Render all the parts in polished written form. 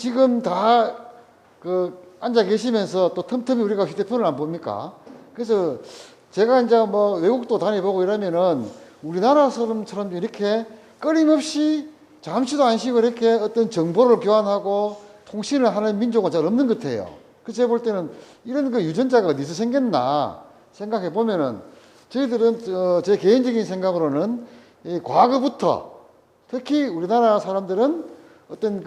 지금 다 앉아 계시면서 또 틈틈이 우리가 휴대폰을 안 봅니까? 그래서 제가 이제 뭐 외국도 다녀보고 이러면은 우리나라 사람처럼 이렇게 끊임없이 잠시도 안 쉬고 이렇게 어떤 정보를 교환하고 통신을 하는 민족은 잘 없는 것 같아요. 그래서 제가 볼 때는 이런 유전자가 어디서 생겼나 생각해 보면은 저희들은 제 개인적인 생각으로는 이 과거부터 특히 우리나라 사람들은 어떤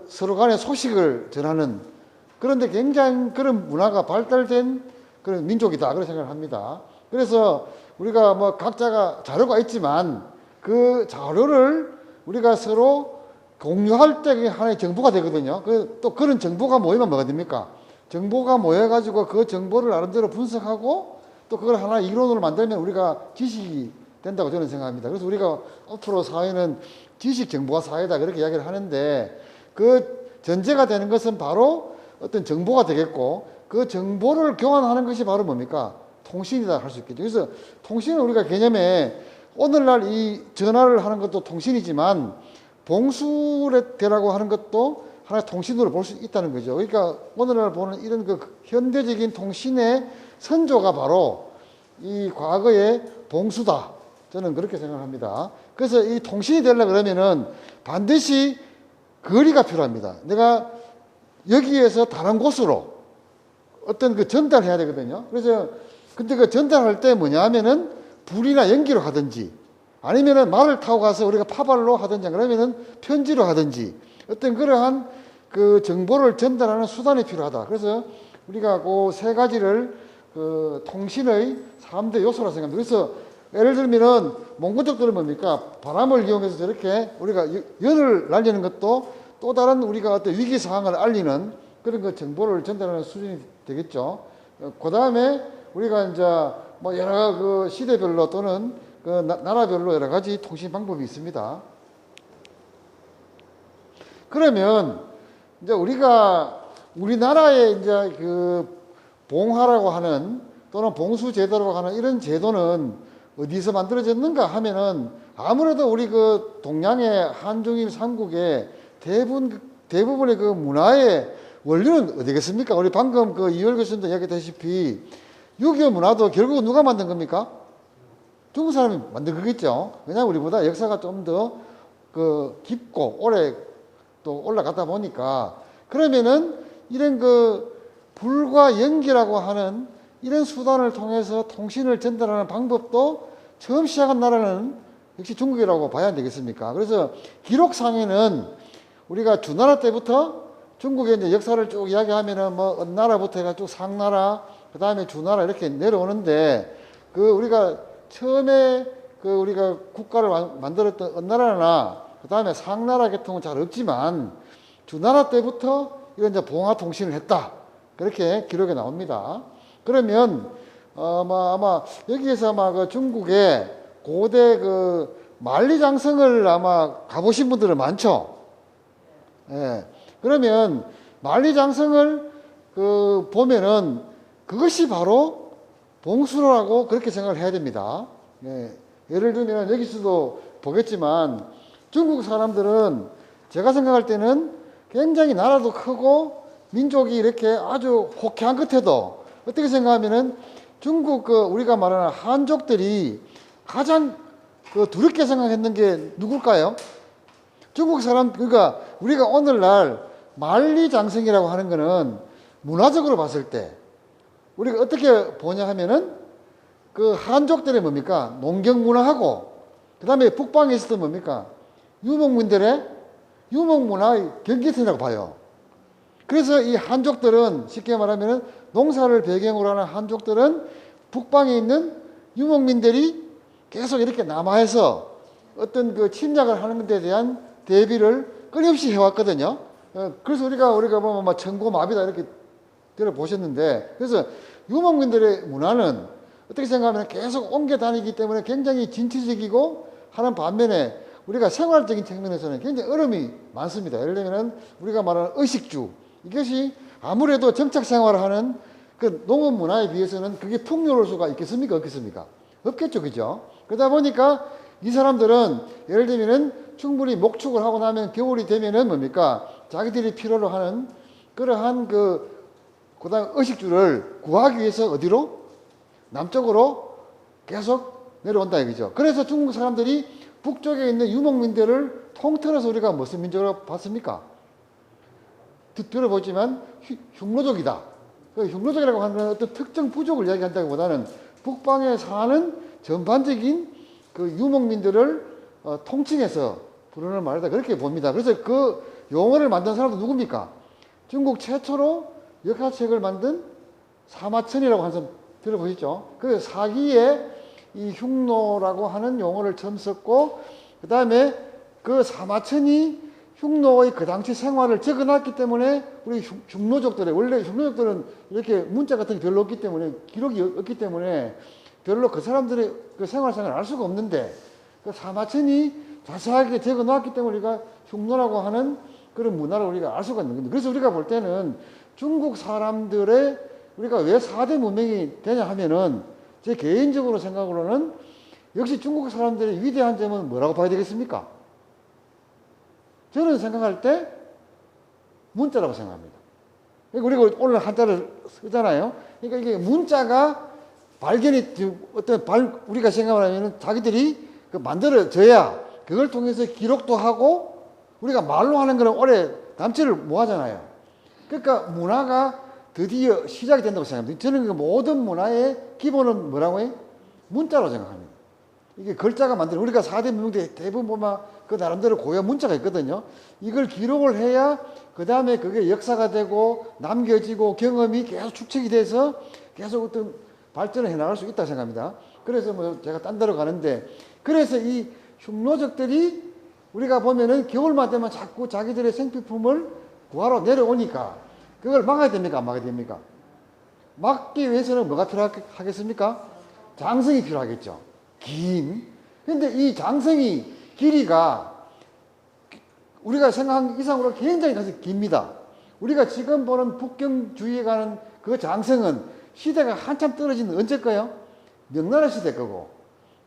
서로 간의 소식을 전하는 그런데 굉장히 그런 문화가 발달된 그런 민족이다 그런 생각을 합니다. 그래서 우리가 뭐 각자가 자료가 있지만 그 자료를 우리가 서로 공유할 때 하나의 정보가 되거든요. 또 그런 정보가 모이면 뭐가 됩니까? 정보가 모여가지고 그 정보를 나름대로 분석하고 또 그걸 하나의 이론으로 만들면 우리가 지식이 된다고 저는 생각합니다. 그래서 우리가 앞으로 사회는 지식 정보화 사회다 그렇게 이야기를 하는데 그 전제가 되는 것은 바로 어떤 정보가 되겠고 그 정보를 교환하는 것이 바로 뭡니까? 통신이다 할 수 있겠죠. 그래서 통신은 우리가 개념에 오늘날 이 전화를 하는 것도 통신이지만 봉수대라고 하는 것도 하나의 통신으로 볼 수 있다는 거죠. 그러니까 오늘날 보는 이런 현대적인 통신의 선조가 바로 이 과거의 봉수다. 저는 그렇게 생각합니다. 그래서 이 통신이 되려고 그러면은 반드시 거리가 필요합니다. 내가 여기에서 다른 곳으로 어떤 전달해야 되거든요. 그래서 근데 전달할 때 뭐냐 하면은 불이나 연기로 하든지 아니면은 말을 타고 가서 우리가 파발로 하든지 그러면은 편지로 하든지 어떤 그러한 정보를 전달하는 수단이 필요하다. 그래서 우리가 그 세 가지를 통신의 3대 요소라 생각합니다. 그래서 예를 들면은 몽고족들은 뭡니까? 바람을 이용해서 저렇게 우리가 연을 날리는 것도 또 다른 우리가 어떤 위기 상황을 알리는 그런 정보를 전달하는 수준이 되겠죠. 그 다음에 우리가 이제 뭐 여러 시대별로 또는 나라별로 여러 가지 통신 방법이 있습니다. 그러면 이제 우리나라의 이제 봉화라고 하는 또는 봉수제도라고 하는 이런 제도는 어디서 만들어졌는가 하면은 아무래도 우리 동양의 한중일 삼국의 대부분의 문화의 원료는 어디겠습니까? 우리 방금 이월 교수님도 이야기했다시피 6.25 문화도 결국은 누가 만든 겁니까? 중국 사람이 만든 거겠죠. 왜냐하면 우리보다 역사가 좀 더 깊고 오래 또 올라가다 보니까 그러면은 이런 불과 연기라고 하는 이런 수단을 통해서 통신을 전달하는 방법도 처음 시작한 나라는 역시 중국이라고 봐야 되겠습니까? 그래서 기록상에는 우리가 주나라 때부터 중국의 이제 역사를 쭉 이야기하면은 뭐 은나라부터 해가지고 상나라, 그 다음에 주나라 이렇게 내려오는데 우리가 처음에 우리가 국가를 만들었던 은나라나 그 다음에 상나라 계통은 잘 없지만 주나라 때부터 이런 이제 봉화 통신을 했다. 그렇게 기록에 나옵니다. 그러면 아마 여기에서 아마 중국의 고대 만리장성을 아마 가보신 분들은 많죠. 예. 그러면 만리장성을 보면은 그것이 바로 봉수라고 그렇게 생각을 해야 됩니다. 예. 예를 들면 여기서도 보겠지만 중국 사람들은 제가 생각할 때는 굉장히 나라도 크고 민족이 이렇게 아주 호쾌한 끝에도 어떻게 생각하면은 중국 우리가 말하는 한족들이 가장 두렵게 생각했는 게 누굴까요? 중국 사람 그러니까 우리가 오늘날 만리장성이라고 하는 거는 문화적으로 봤을 때 우리가 어떻게 보냐 하면은 한족들의 뭡니까? 농경 문화하고 그 다음에 북방에 있었던 뭡니까? 유목민들의 유목 문화의 경계선이라고 봐요. 그래서 이 한족들은 쉽게 말하면 농사를 배경으로 하는 한족들은 북방에 있는 유목민들이 계속 이렇게 남하해서 어떤 침략을 하는 것에 대한 대비를 끊임없이 해왔거든요. 그래서 우리가 보면 막 천고마비다 이렇게 들어보셨는데 그래서 유목민들의 문화는 어떻게 생각하면 계속 옮겨 다니기 때문에 굉장히 진취적이고 하는 반면에 우리가 생활적인 측면에서는 굉장히 어려움이 많습니다. 예를 들면 우리가 말하는 의식주 이것이 아무래도 정착 생활을 하는 농업 문화에 비해서는 그게 풍요로울 수가 있겠습니까? 없겠습니까? 없겠죠. 그죠? 그러다 보니까 이 사람들은 예를 들면은 충분히 목축을 하고 나면 겨울이 되면은 뭡니까? 자기들이 필요로 하는 그러한 그다음 의식주를 구하기 위해서 어디로? 남쪽으로 계속 내려온다 이거죠. 그래서 중국 사람들이 북쪽에 있는 유목민들을 통틀어서 우리가 무슨 민족으로 봤습니까? 들어보지만 흉노족이다. 흉노족이라고 하는 어떤 특정 부족을 이야기한다기보다는 북방에 사는 전반적인 그 유목민들을 통칭해서 부르는 말이다. 그렇게 봅니다. 그래서 그 용어를 만든 사람도 누굽니까? 중국 최초로 역사책을 만든 사마천이라고 하는 사람 들어보셨죠? 그 사기에 이 흉노라고 하는 용어를 처음 썼고, 그 다음에 그 사마천이 흉노의 그 당시 생활을 적어놨기 때문에 우리 흉노족들의, 원래 흉노족들은 이렇게 문자 같은 게 별로 없기 때문에, 기록이 없기 때문에 별로 그 사람들의 그 생활상을 알 수가 없는데, 그 사마천이 자세하게 적어놨기 때문에 우리가 흉노라고 하는 그런 문화를 우리가 알 수가 있는 겁니다. 그래서 우리가 볼 때는 중국 사람들의 우리가 왜 4대 문명이 되냐 하면은 제 개인적으로 생각으로는 역시 중국 사람들의 위대한 점은 뭐라고 봐야 되겠습니까? 저는 생각할 때 문자라고 생각합니다. 그러니까 우리가 오늘 한자를 쓰잖아요. 그러니까 이게 문자가 발견이 우리가 생각을 하면은 자기들이 만들어져야 그걸 통해서 기록도 하고 우리가 말로 하는 거는 오래 남지를 못 하잖아요. 그러니까 문화가 드디어 시작이 된다고 생각합니다. 저는 그 모든 문화의 기본은 뭐라고 해요? 문자라고 생각합니다. 이게 글자가 만드는, 우리가 4대 문명 대부분 보면 그 나름대로 고유한 문자가 있거든요. 이걸 기록을 해야 그 다음에 그게 역사가 되고 남겨지고 경험이 계속 축적이 돼서 계속 어떤 발전을 해 나갈 수 있다고 생각합니다. 그래서 뭐 제가 딴 데로 가는데, 그래서 이 흉노족들이 우리가 보면은 겨울만 되면 자꾸 자기들의 생필품을 구하러 내려오니까 그걸 막아야 됩니까? 안 막아야 됩니까? 막기 위해서는 뭐가 필요하겠습니까? 장성이 필요하겠죠. 근데 이 장성이 길이가 우리가 생각한 이상으로 굉장히 깁니다. 우리가 지금 보는 북경 주위에 가는 그 장성은 시대가 한참 떨어진 언제 거예요? 명나라 시대 거고,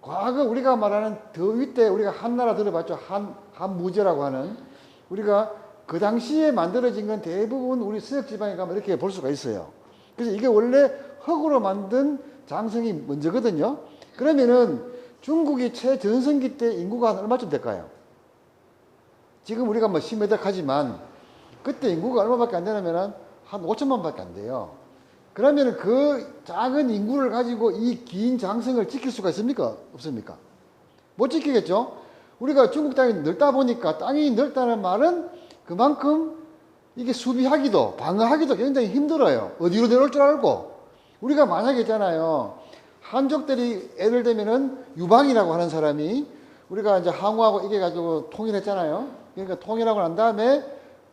과거 우리가 말하는 더위 때 우리가 한나라 들어봤죠? 한무제라고 하는, 우리가 그 당시에 만들어진 건 대부분 우리 서역 지방에 가면 이렇게 볼 수가 있어요. 그래서 이게 원래 흙으로 만든 장성이 먼저거든요. 그러면은 중국이 최전성기 때 인구가 한 얼마쯤 될까요? 지금 우리가 뭐 10몇 하지만 그때 인구가 얼마밖에 안 되냐면 한 5천만 밖에 안 돼요. 그러면 그 작은 인구를 가지고 이 긴 장성을 지킬 수가 있습니까? 없습니까? 못 지키겠죠? 우리가 중국 땅이 넓다 보니까, 땅이 넓다는 말은 그만큼 이게 수비하기도 방어하기도 굉장히 힘들어요. 어디로 내려올 줄 알고. 우리가 만약에 있잖아요, 한족들이 예를 들면은 유방이라고 하는 사람이, 우리가 이제 항우하고 이게 가지고 통일했잖아요. 그러니까 통일하고 난 다음에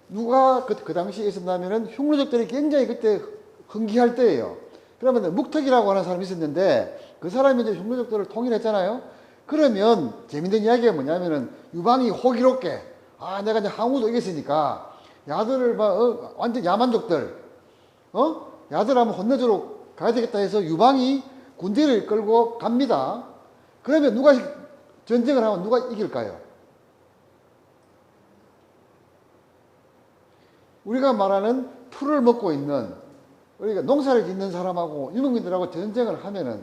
누가 그 당시에 있었냐면은 흉노족들이 굉장히 그때 흥기할 때예요. 그러면 묵턱이라고 하는 사람이 있었는데 그 사람이 이제 흉노족들을 통일했잖아요. 그러면 재밌는 이야기가 뭐냐면은 유방이 호기롭게, 내가 이제 항우도 이겼으니까 야들을 막 완전 야만족들 야들 한번 혼내주러 가야 되겠다 해서 유방이 군대를 끌고 갑니다. 그러면 누가 전쟁을 하면 누가 이길까요? 우리가 말하는 풀을 먹고 있는, 우리가 농사를 짓는 사람하고 유목민들하고 전쟁을 하면은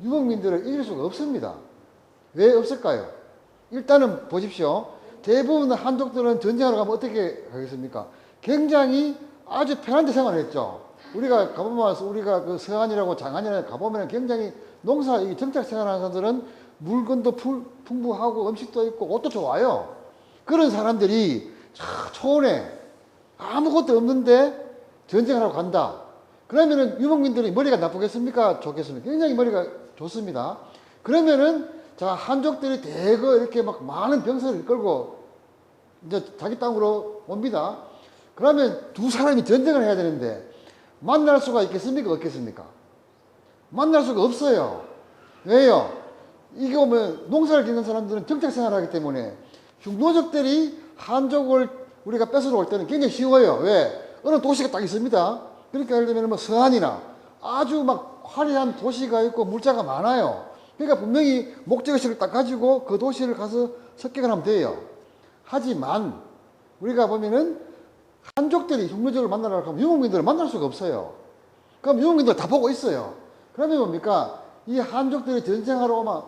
유목민들을 이길 수가 없습니다. 왜 없을까요? 일단은 보십시오. 대부분 한족들은 전쟁하러 가면 어떻게 하겠습니까? 굉장히 아주 편한 데 생활을 했죠. 우리가 가보면, 우리가 그 서안이라고 장안이라고 가보면 굉장히 농사, 이 정착 생활하는 사람들은 물건도 풍부하고 음식도 있고 옷도 좋아요. 그런 사람들이 초원에 아무것도 없는데 전쟁하러 간다. 그러면은 유목민들이 머리가 나쁘겠습니까? 좋겠습니까? 굉장히 머리가 좋습니다. 그러면은 자, 한족들이 대거 이렇게 막 많은 병사를 끌고 이제 자기 땅으로 옵니다. 그러면 두 사람이 전쟁을 해야 되는데 만날 수가 있겠습니까? 없겠습니까? 만날 수가 없어요. 왜요? 이게 오면 농사를 짓는 사람들은 정착생활을 하기 때문에 흉노족들이 한족을 우리가 뺏으러 올 때는 굉장히 쉬워요. 왜? 어느 도시가 딱 있습니다. 그러니까 예를 들면 뭐 서안이나 아주 막 화려한 도시가 있고 물자가 많아요. 그러니까 분명히 목적의식을 딱 가지고 그 도시를 가서 습격을 하면 돼요. 하지만 우리가 보면은 한족들이 흉노적을 만나려고 하면 유목민들을 만날 수가 없어요. 그럼 유목민들 다 보고 있어요. 그러면 뭡니까? 이 한족들이 전쟁하러 오면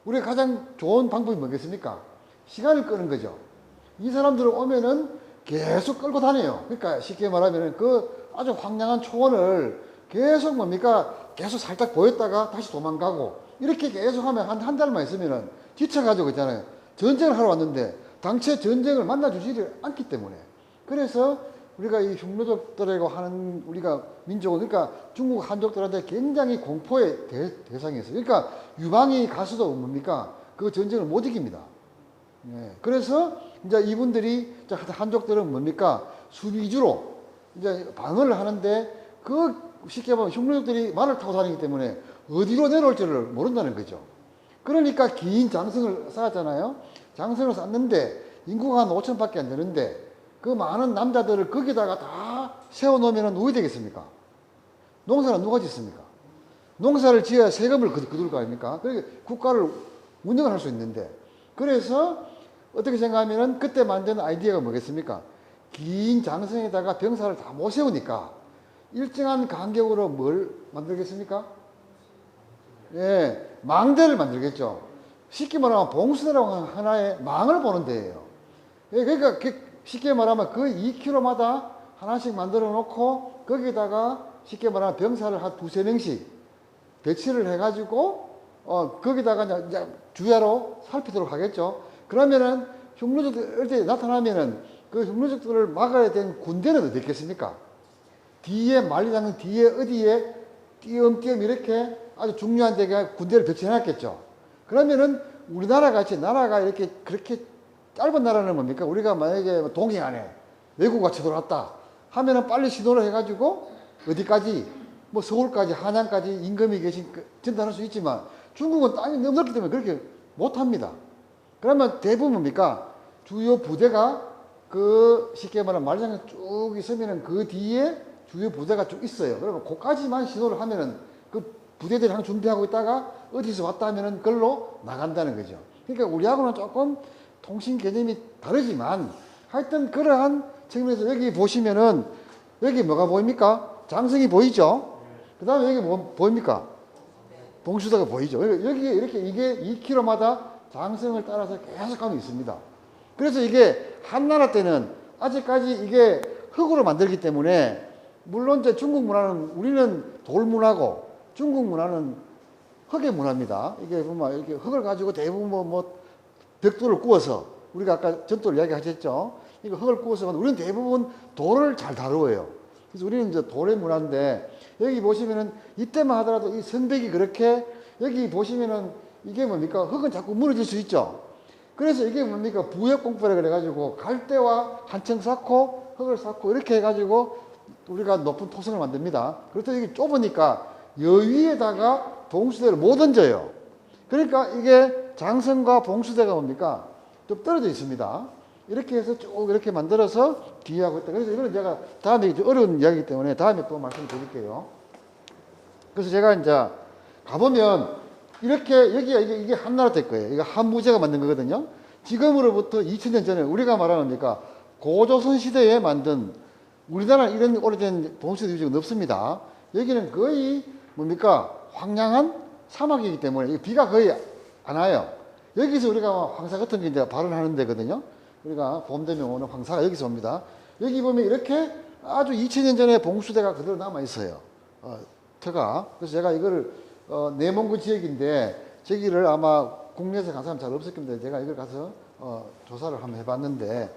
우리가 가장 좋은 방법이 뭐겠습니까? 시간을 끄는 거죠. 이 사람들 오면은 계속 끌고 다녀요. 그러니까 쉽게 말하면 그 아주 황량한 초원을 계속 뭡니까? 계속 살짝 보였다가 다시 도망가고 이렇게 계속 하면 한 달만 있으면은 지쳐가지고 있잖아요. 전쟁을 하러 왔는데 당최 전쟁을 만나주지 않기 때문에. 그래서 우리가 이 흉노족들하고 하는 우리가 민족은 그러니까 중국 한족들한테 굉장히 공포의 대상이었어요. 그러니까 유방이 가서도 뭡니까? 그 전쟁을 못 이깁니다. 예. 그래서 이제 이분들이 한족들은 뭡니까? 수비 위주로 이제 방어를 하는데 그 쉽게 보면 흉노족들이 말을 타고 다니기 때문에 어디로 내려올지를 모른다는 거죠. 그러니까 긴 장성을 쌓았잖아요. 장성을 쌓는데 인구가 한 5천밖에 안 되는데 그 많은 남자들을 거기다가 다 세워놓으면 누가 되겠습니까? 농사는 누가 짓습니까? 농사를 지어야 세금을 거둘 거 아닙니까? 그러니까 국가를 운영을 할 수 있는데 그래서 어떻게 생각하면 그때 만든 아이디어가 뭐겠습니까? 긴 장성에다가 병사를 다 못 세우니까 일정한 간격으로 뭘 만들겠습니까? 예, 망대를 만들겠죠. 쉽게 말하면 봉수대라고 하는 하나의 망을 보는 데예요. 예, 그러니까 쉽게 말하면 그 2km마다 하나씩 만들어 놓고 거기다가 쉽게 말하면 병사를 한 두세 명씩 배치를 해가지고 거기다가 이제 주야로 살피도록 하겠죠. 그러면은 흉노족들 나타나면은 그 흉노족들을 막아야 된 군대는 어디 있겠습니까? 뒤에 말리장은 뒤에 어디에 띄엄띄엄 이렇게 아주 중요한 데가 군대를 배치해놨겠죠. 그러면은 우리나라 같이 나라가 이렇게 그렇게 짧은 나라는 뭡니까? 우리가 만약에 동해안에 외국가 쳐들어왔다 하면은 빨리 신호를 해가지고 어디까지 뭐 서울까지 한양까지 임금이 계신 전달할 수 있지만 중국은 땅이 너무 넓기 때문에 그렇게 못합니다. 그러면 대부분 뭡니까? 주요 부대가 그 쉽게 말하면 말장에 쭉 있으면은 그 뒤에 주요 부대가 쭉 있어요. 그러면 거기까지만 신호를 하면은 그 부대들이 항상 준비하고 있다가 어디서 왔다 하면은 그걸로 나간다는 거죠. 그러니까 우리하고는 조금 통신 개념이 다르지만 하여튼 그러한 측면에서 여기 보시면은 여기 뭐가 보입니까? 장성이 보이죠? 그 다음에 여기 뭐 보입니까? 봉수대가 보이죠? 여기에 이렇게 이게 2km마다 장성을 따라서 계속 가고 있습니다. 그래서 이게 한나라 때는 아직까지 이게 흙으로 만들기 때문에 물론 이제 중국 문화는 우리는 돌 문화고 중국 문화는 흙의 문화입니다. 이게 보면 이렇게 흙을 가지고 대부분 뭐 벽돌을 구워서 우리가 아까 전도를 이야기하셨죠. 이거 흙을 구워서 우리는 대부분 돌을 잘 다루어요. 그래서 우리는 이제 돌의 문화인데 여기 보시면은 이때만 하더라도 이 성벽이 그렇게 여기 보시면은 이게 뭡니까? 흙은 자꾸 무너질 수 있죠. 그래서 이게 뭡니까? 부역 공법이라 그래가지고 갈대와 한층 쌓고 흙을 쌓고 이렇게 해가지고 우리가 높은 토성을 만듭니다. 그렇다고 이게 좁으니까 여위에다가 봉수대를 못 얹어요. 그러니까 이게 장성과 봉수대가 뭡니까? 좀 떨어져 있습니다. 이렇게 해서 쭉 이렇게 만들어서 뒤에 하고 있다. 그래서 이거는 제가 다음에 어려운 이야기이기 때문에 다음에 또 말씀을 드릴게요. 그래서 제가 이제 가보면 이렇게 여기가 이게 한나라 때 거예요. 이거 한무제가 만든 거거든요. 지금으로부터 2000년 전에 우리가 말하는 뭡니까? 고조선 시대에 만든 우리나라 이런 오래된 봉수대 유적은 없습니다. 여기는 거의 뭡니까? 황량한 사막이기 때문에 비가 거의 안 와요. 여기서 우리가 황사 같은 게 이제 발원하는 데거든요. 우리가 봄 되면 오는 황사가 여기서 옵니다. 여기 보면 이렇게 아주 2000년 전에 봉수대가 그대로 남아 있어요. 터가. 그래서 제가 이거를 내몽구 지역인데 저기를 아마 국내에서 간 사람 잘 없을 겁니다. 제가 이걸 가서 조사를 한번 해봤는데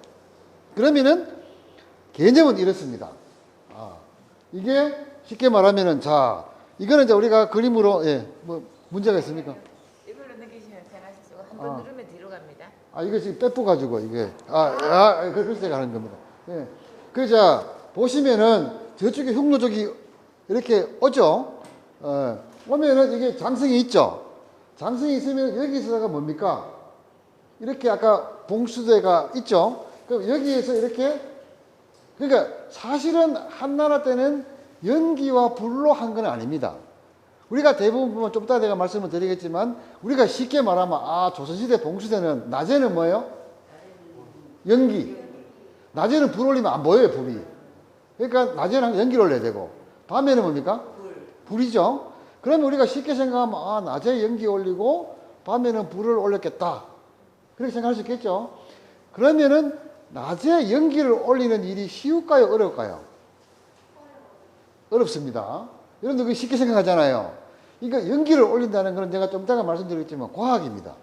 그러면은 개념은 이렇습니다. 이게 쉽게 말하면은 자 이거는 이제 우리가 그림으로 뭐 문제가 있습니까? 이걸로 느끼시면 편하시고 한번 누르면 뒤로 갑니다. 이거 지금 빼뿌 가지고 이게 그래서 제가 하는 겁니다. 예. 그자 보시면은 저쪽에 흉노족이 이렇게 오죠. 오면은 이게 장성이 있죠. 장성이 있으면 여기서가 뭡니까? 이렇게 아까 봉수대가 있죠. 그럼 여기에서 이렇게 그러니까 사실은 한나라 때는 연기와 불로 한 건 아닙니다. 우리가 대부분 보면 좀 이따 내가 말씀을 드리겠지만 우리가 쉽게 말하면 조선시대 봉수대는 낮에는 뭐예요? 연기. 낮에는 불 올리면 안 보여요, 불이. 그러니까 낮에는 연기를 올려야 되고, 밤에는 뭡니까? 불이죠. 그러면 우리가 쉽게 생각하면, 아, 낮에 연기 올리고, 밤에는 불을 올렸겠다. 그렇게 생각할 수 있겠죠. 그러면은, 낮에 연기를 올리는 일이 쉬울까요? 어려울까요? 어렵습니다. 여러분들 그거 쉽게 생각하잖아요. 그러니까 연기를 올린다는 것은 제가 좀 이따가 말씀드렸지만 과학입니다.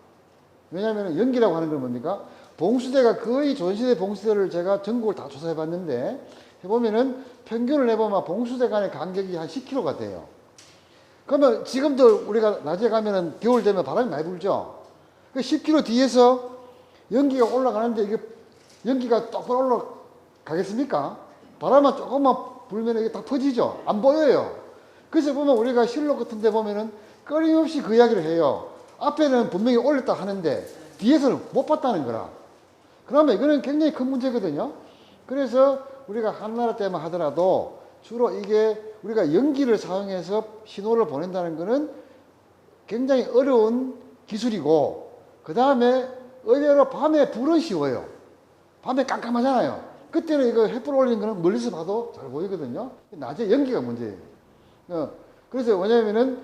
왜냐하면 연기라고 하는 건 뭡니까? 봉수대가 거의 조선시대 봉수대를 제가 전국을 다 조사해 봤는데 해보면은 평균을 해보면 봉수대 간의 간격이 한 10km가 돼요. 그러면 지금도 우리가 낮에 가면은 겨울 되면 바람이 많이 불죠? 그 10km 뒤에서 연기가 올라가는데 이게 연기가 똑바로 올라가겠습니까? 바람만 조금만 불면 이게 다 퍼지죠? 안 보여요. 그래서 보면 우리가 실록 같은 데 보면은 끊임없이 그 이야기를 해요. 앞에는 분명히 올렸다 하는데 뒤에서는 못 봤다는 거라. 그러면 이거는 굉장히 큰 문제거든요. 그래서 우리가 한나라 때만 하더라도 주로 이게 우리가 연기를 사용해서 신호를 보낸다는 거는 굉장히 어려운 기술이고, 그 다음에 의외로 밤에 불은 쉬워요. 밤에 깜깜하잖아요. 그때는 이거 햇불 올리는 거는 멀리서 봐도 잘 보이거든요. 낮에 연기가 문제예요. 그래서 뭐냐면은,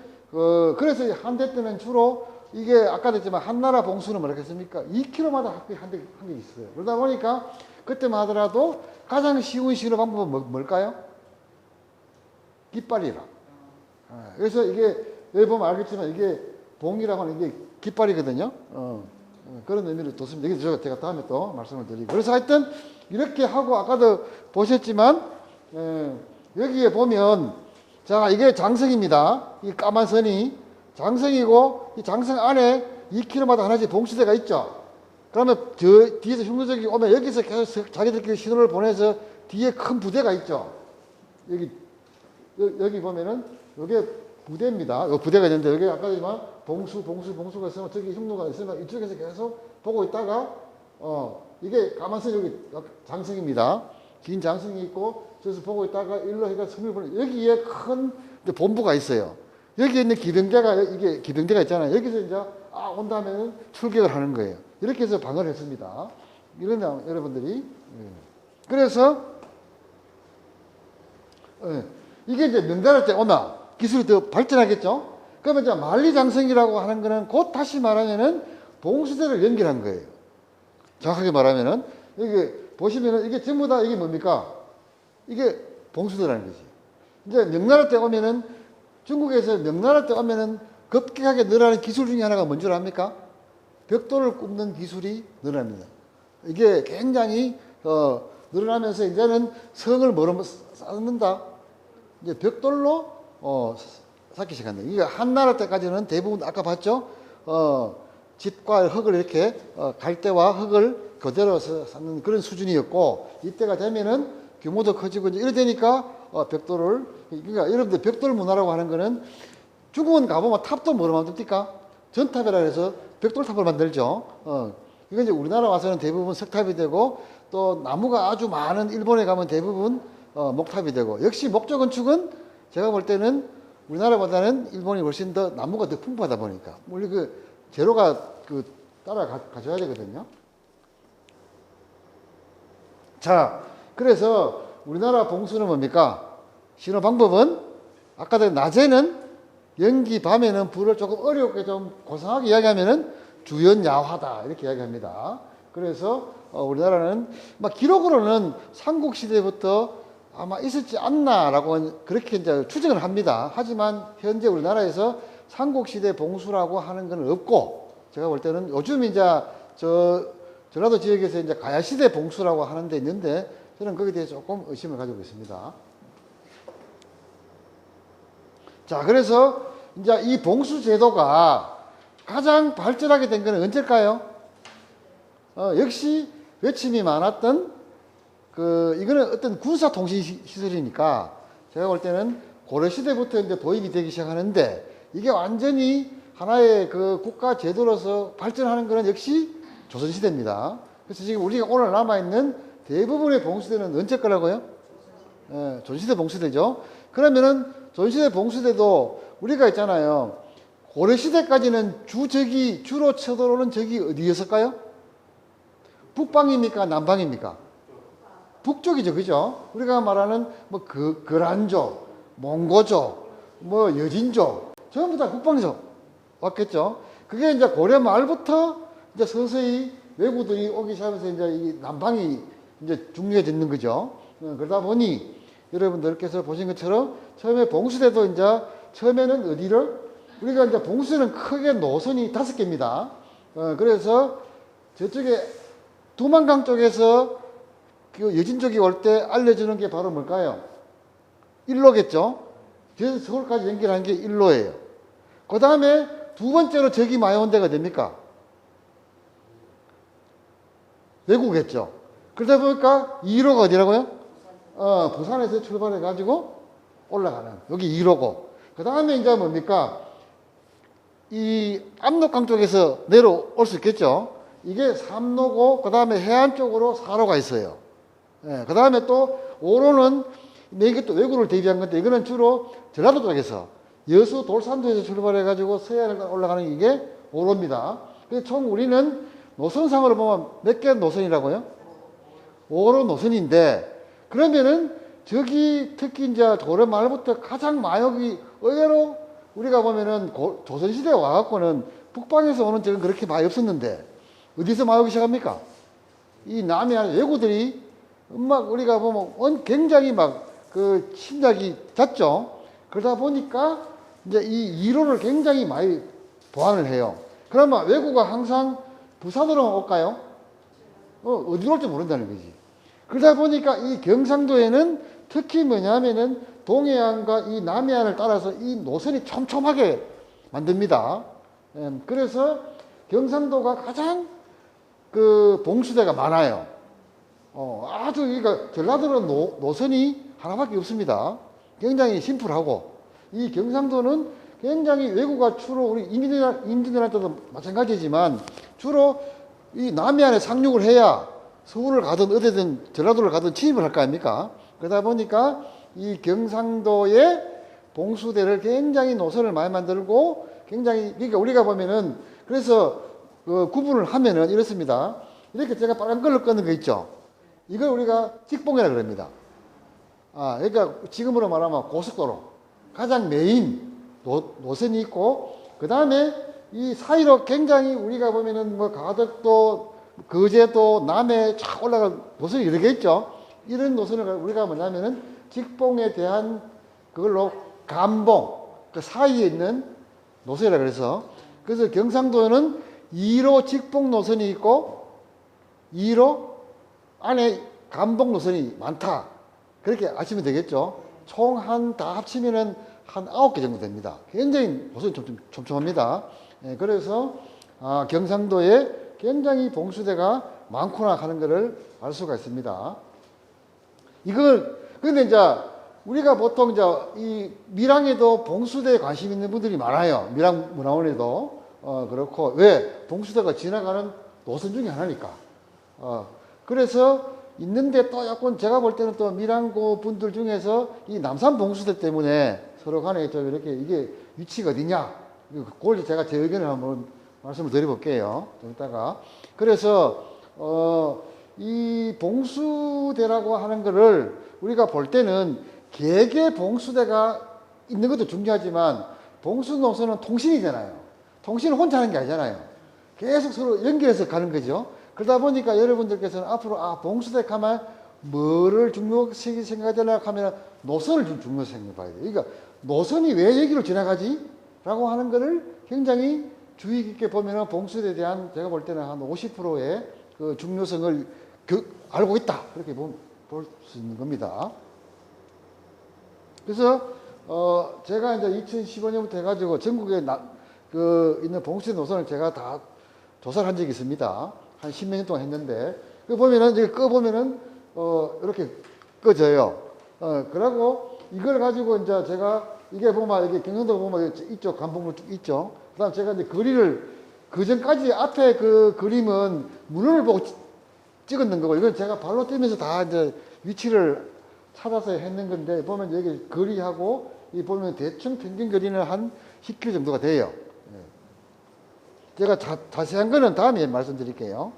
그래서 한대 때는 주로 이게 아까도 했지만 한나라 봉수는 뭐라겠습니까? 2km마다 한 대 있어요. 그러다 보니까 그때만 하더라도 가장 쉬운 신호 방법은 뭘까요? 깃발이라. 그래서 이게 여기 보면 알겠지만 이게 봉이라고 하는 게 깃발이거든요. 그런 의미를 뒀습니다. 여기 제가 다음에 또 말씀을 드리고. 그래서 하여튼 이렇게 하고 아까도 보셨지만 여기에 보면 자 이게 장성입니다. 이 까만 선이 장성이고 이 장성 안에 2km마다 하나씩 봉수대가 있죠. 그러면 저 뒤에서 흉노적이 오면 여기서 계속 자기들끼리 신호를 보내서 뒤에 큰 부대가 있죠. 여기 보면은 이게 부대입니다. 이 부대가 있는데 여기 아까 했지만 봉수가 있으면 저기 흉노가 있으면 이쪽에서 계속 보고 있다가 이게 까만선 여기 장성입니다. 긴 장성이 있고 저기서 보고 있다가 일로 해가 섬을 보내 여기에 큰 본부가 있어요. 여기 있는 이게 기병대가 있잖아요. 여기서 이제 온다면 출격을 하는 거예요. 이렇게 해서 방어를 했습니다. 이런 여러분들이 그래서 이게 이제 명나라 때 오면 기술이 더 발전하겠죠. 그러면 이제 만리장성이라고 하는 거는 곧 다시 말하면은 봉수대를 연결한 거예요. 정확하게 말하면은 여기 보시면은 이게 전부 다 이게 뭡니까? 이게 봉수대라는 거지. 이제 명나라 때 오면은 중국에서 명나라 때 오면은 급격하게 늘어나는 기술 중에 하나가 뭔 줄 압니까? 벽돌을 굽는 기술이 늘어납니다. 이게 굉장히 늘어나면서 이제는 성을 뭐로 쌓는다? 이제 벽돌로 쌓기 시작한다. 이게 한나라 때까지는 대부분 아까 봤죠? 집과 흙을 이렇게 갈대와 흙을 그대로 쌓는 그런 수준이었고 이때가 되면은 규모도 커지고 이제 이래 되니까 벽돌을 그러니까 여러분들 벽돌 문화라고 하는 거는 중국은 가보면 탑도 뭐로 만듭니까? 전탑이라 해서 벽돌탑을 만들죠. 이건 이제 우리나라 와서는 대부분 석탑이 되고 또 나무가 아주 많은 일본에 가면 대부분 목탑이 되고 역시 목조 건축은 제가 볼 때는 우리나라보다는 일본이 훨씬 더 나무가 더 풍부하다 보니까 우리 그 재료가 따라가줘야 되거든요. 자, 그래서 우리나라 봉수는 뭡니까? 신호 방법은 아까도 낮에는 연기, 밤에는 불을 조금 어렵게 좀 고상하게 이야기하면은 주연야화다 이렇게 이야기합니다. 그래서 우리나라는 막 기록으로는 삼국시대부터 아마 있었지 않나라고 그렇게 이제 추정을 합니다. 하지만 현재 우리나라에서 삼국시대 봉수라고 하는 건 없고 제가 볼 때는 요즘 이제 전라도 지역에서 이제 가야시대 봉수라고 하는 데 있는데 저는 거기에 대해서 조금 의심을 가지고 있습니다. 자, 그래서 이제 이 봉수 제도가 가장 발전하게 된 것은 언제일까요? 역시 외침이 많았던 이거는 어떤 군사 통신 시설이니까 제가 볼 때는 고려시대부터 이제 도입이 되기 시작하는데 이게 완전히 하나의 국가 제도로서 발전하는 것은 역시 조선시대입니다. 그래서 지금 우리가 오늘 남아있는 대부분의 봉수대는 언제 거라고요? 조선시대 봉수대죠. 그러면은 조선시대 봉수대도 우리가 있잖아요. 고려시대까지는 주로 쳐들어오는 적이 어디였을까요? 북방입니까? 남방입니까? 북쪽이죠, 그죠? 우리가 말하는 뭐 거란족, 몽고족, 뭐 여진족 전부 다 북방에서 왔겠죠. 그게 이제 고려 말부터 이제 서서히 외국들이 오기 시작하면서 이제 이 남방이 이제 중요해지는 거죠. 그러다 보니 여러분들께서 보신 것처럼 처음에 봉수대도 이제 처음에는 어디를 우리가 이제 봉수대는 크게 노선이 5개입니다. 그래서 저쪽에 두만강 쪽에서 그 여진 쪽이 올 때 알려주는 게 바로 뭘까요? 일로겠죠. 그래서 서울까지 연결하는 게 일로예요. 그 다음에 두 번째로 적이 많이 온 데가 됩니까? 외구겠죠. 그러다 보니까 2호가 어디라고요? 부산에서 출발해가지고 올라가는. 여기 2호고. 그 다음에 이제 뭡니까? 이 압록강 쪽에서 내려올 수 있겠죠. 이게 3로고, 그 다음에 해안 쪽으로 4로가 있어요. 예, 그 다음에 또 5로는 이게 또 외구를 대비한 건데, 이거는 주로 전라도 쪽에서 여수 돌산도에서 출발해가지고 서해안을 올라가는 이게 5로입니다. 총 우리는 노선상으로 보면 몇 개 노선이라고요? 5로 노선인데, 그러면은 저기 특히 이제 고려 말부터 가장 마역이 의외로 우리가 보면은 조선시대에 와갖고는 북방에서 오는 적은 그렇게 많이 없었는데, 어디서 마오기 시작합니까? 이 남해안 외구들이 막 우리가 보면 굉장히 막 그 침략이 잦죠. 그러다 보니까 이제 이 2로를 굉장히 많이 보완을 해요. 그러면 외구가 항상 부산으로 올까요? 어디로 올지 모른다는 거지. 그러다 보니까 이 경상도에는 특히 뭐냐면은 동해안과 이 남해안을 따라서 이 노선이 촘촘하게 만듭니다. 그래서 경상도가 가장 그 봉수대가 많아요. 아주 그러니까 전라도는 노선이 하나밖에 없습니다. 굉장히 심플하고 이 경상도는 굉장히 외구가 주로 우리 임진왜란 때도 마찬가지지만 주로 이 남해안에 상륙을 해야 서울을 가든 어디든 전라도를 가든 침입을 할 거 아닙니까? 그러다 보니까 이 경상도의 봉수대를 굉장히 노선을 많이 만들고 굉장히 그러니까 우리가 보면은 그래서 구분을 하면은 이렇습니다. 이렇게 제가 빨간 걸로 끄는 거 있죠. 이걸 우리가 직봉이라 그럽니다. 그러니까 지금으로 말하면 고속도로 가장 메인 노선이 있고 그 다음에 이 사이로 굉장히 우리가 보면은 뭐 가덕도, 거제도, 남해 쫙 올라갈 노선이 여러 개 있죠. 이런 노선을 우리가 뭐냐면은 직봉에 대한 그걸로 감봉 그 사이에 있는 노선이라 그래서 경상도는 2로 직봉 노선이 있고 2로 안에 감봉 노선이 많다. 그렇게 아시면 되겠죠. 총 다 합치면은 한 9개 정도 됩니다. 굉장히 노선이 촘촘합니다. 그래서 경상도에 굉장히 봉수대가 많구나 하는 것을 알 수가 있습니다. 근데 이제 우리가 보통 이제 이 밀양에도 봉수대에 관심 있는 분들이 많아요. 밀양 문화원에도 그렇고 왜 봉수대가 지나가는 노선 중에 하나니까. 그래서 있는데 또 약간 제가 볼 때는 또 밀양고 분들 중에서 이 남산 봉수대 때문에 서로 간에 좀 이렇게 이게 위치가 어디냐. 그걸 제가 제 의견을 한번 말씀을 드려볼게요. 좀 이따가. 그래서 이 봉수대라고 하는 거를 우리가 볼 때는 개개 봉수대가 있는 것도 중요하지만 봉수 노선은 통신이잖아요. 통신을 혼자 하는 게 아니잖아요. 계속 서로 연결해서 가는 거죠. 그러다 보니까 여러분들께서는 앞으로 봉수대 가면 뭐를 중요시 생각하려나 하면 노선을 좀 중요시 생각해봐야 돼요. 그러니까 노선이 왜 여기로 지나가지? 라고 하는 거를 굉장히 주의 깊게 보면은 봉수대에 대한 제가 볼 때는 한 50%의 그 중요성을 알고 있다. 그렇게 볼 수 있는 겁니다. 그래서 제가 이제 2015년부터 해가지고 전국에 있는 봉수대 노선을 제가 다 조사를 한 적이 있습니다. 한 10몇 년 동안 했는데 그 보면은 이제 꺼보면은 이렇게 꺼져요. 그러고 이걸 가지고 이제 제가 이게 보면 이게 경상도 보면 이쪽 감봉로 쭉 있죠. 그다음 제가 이제 거리를 그 전까지 앞에 그 그림은 문헌을 보고 찍었는 거고 이건 제가 발로 뛰면서 다 이제 위치를 찾아서 했는 건데 보면 여기 거리하고 이 보면 대충 평균 거리는 한 10km 정도가 돼요. 제가 자세한 거는 다음에 말씀드릴게요.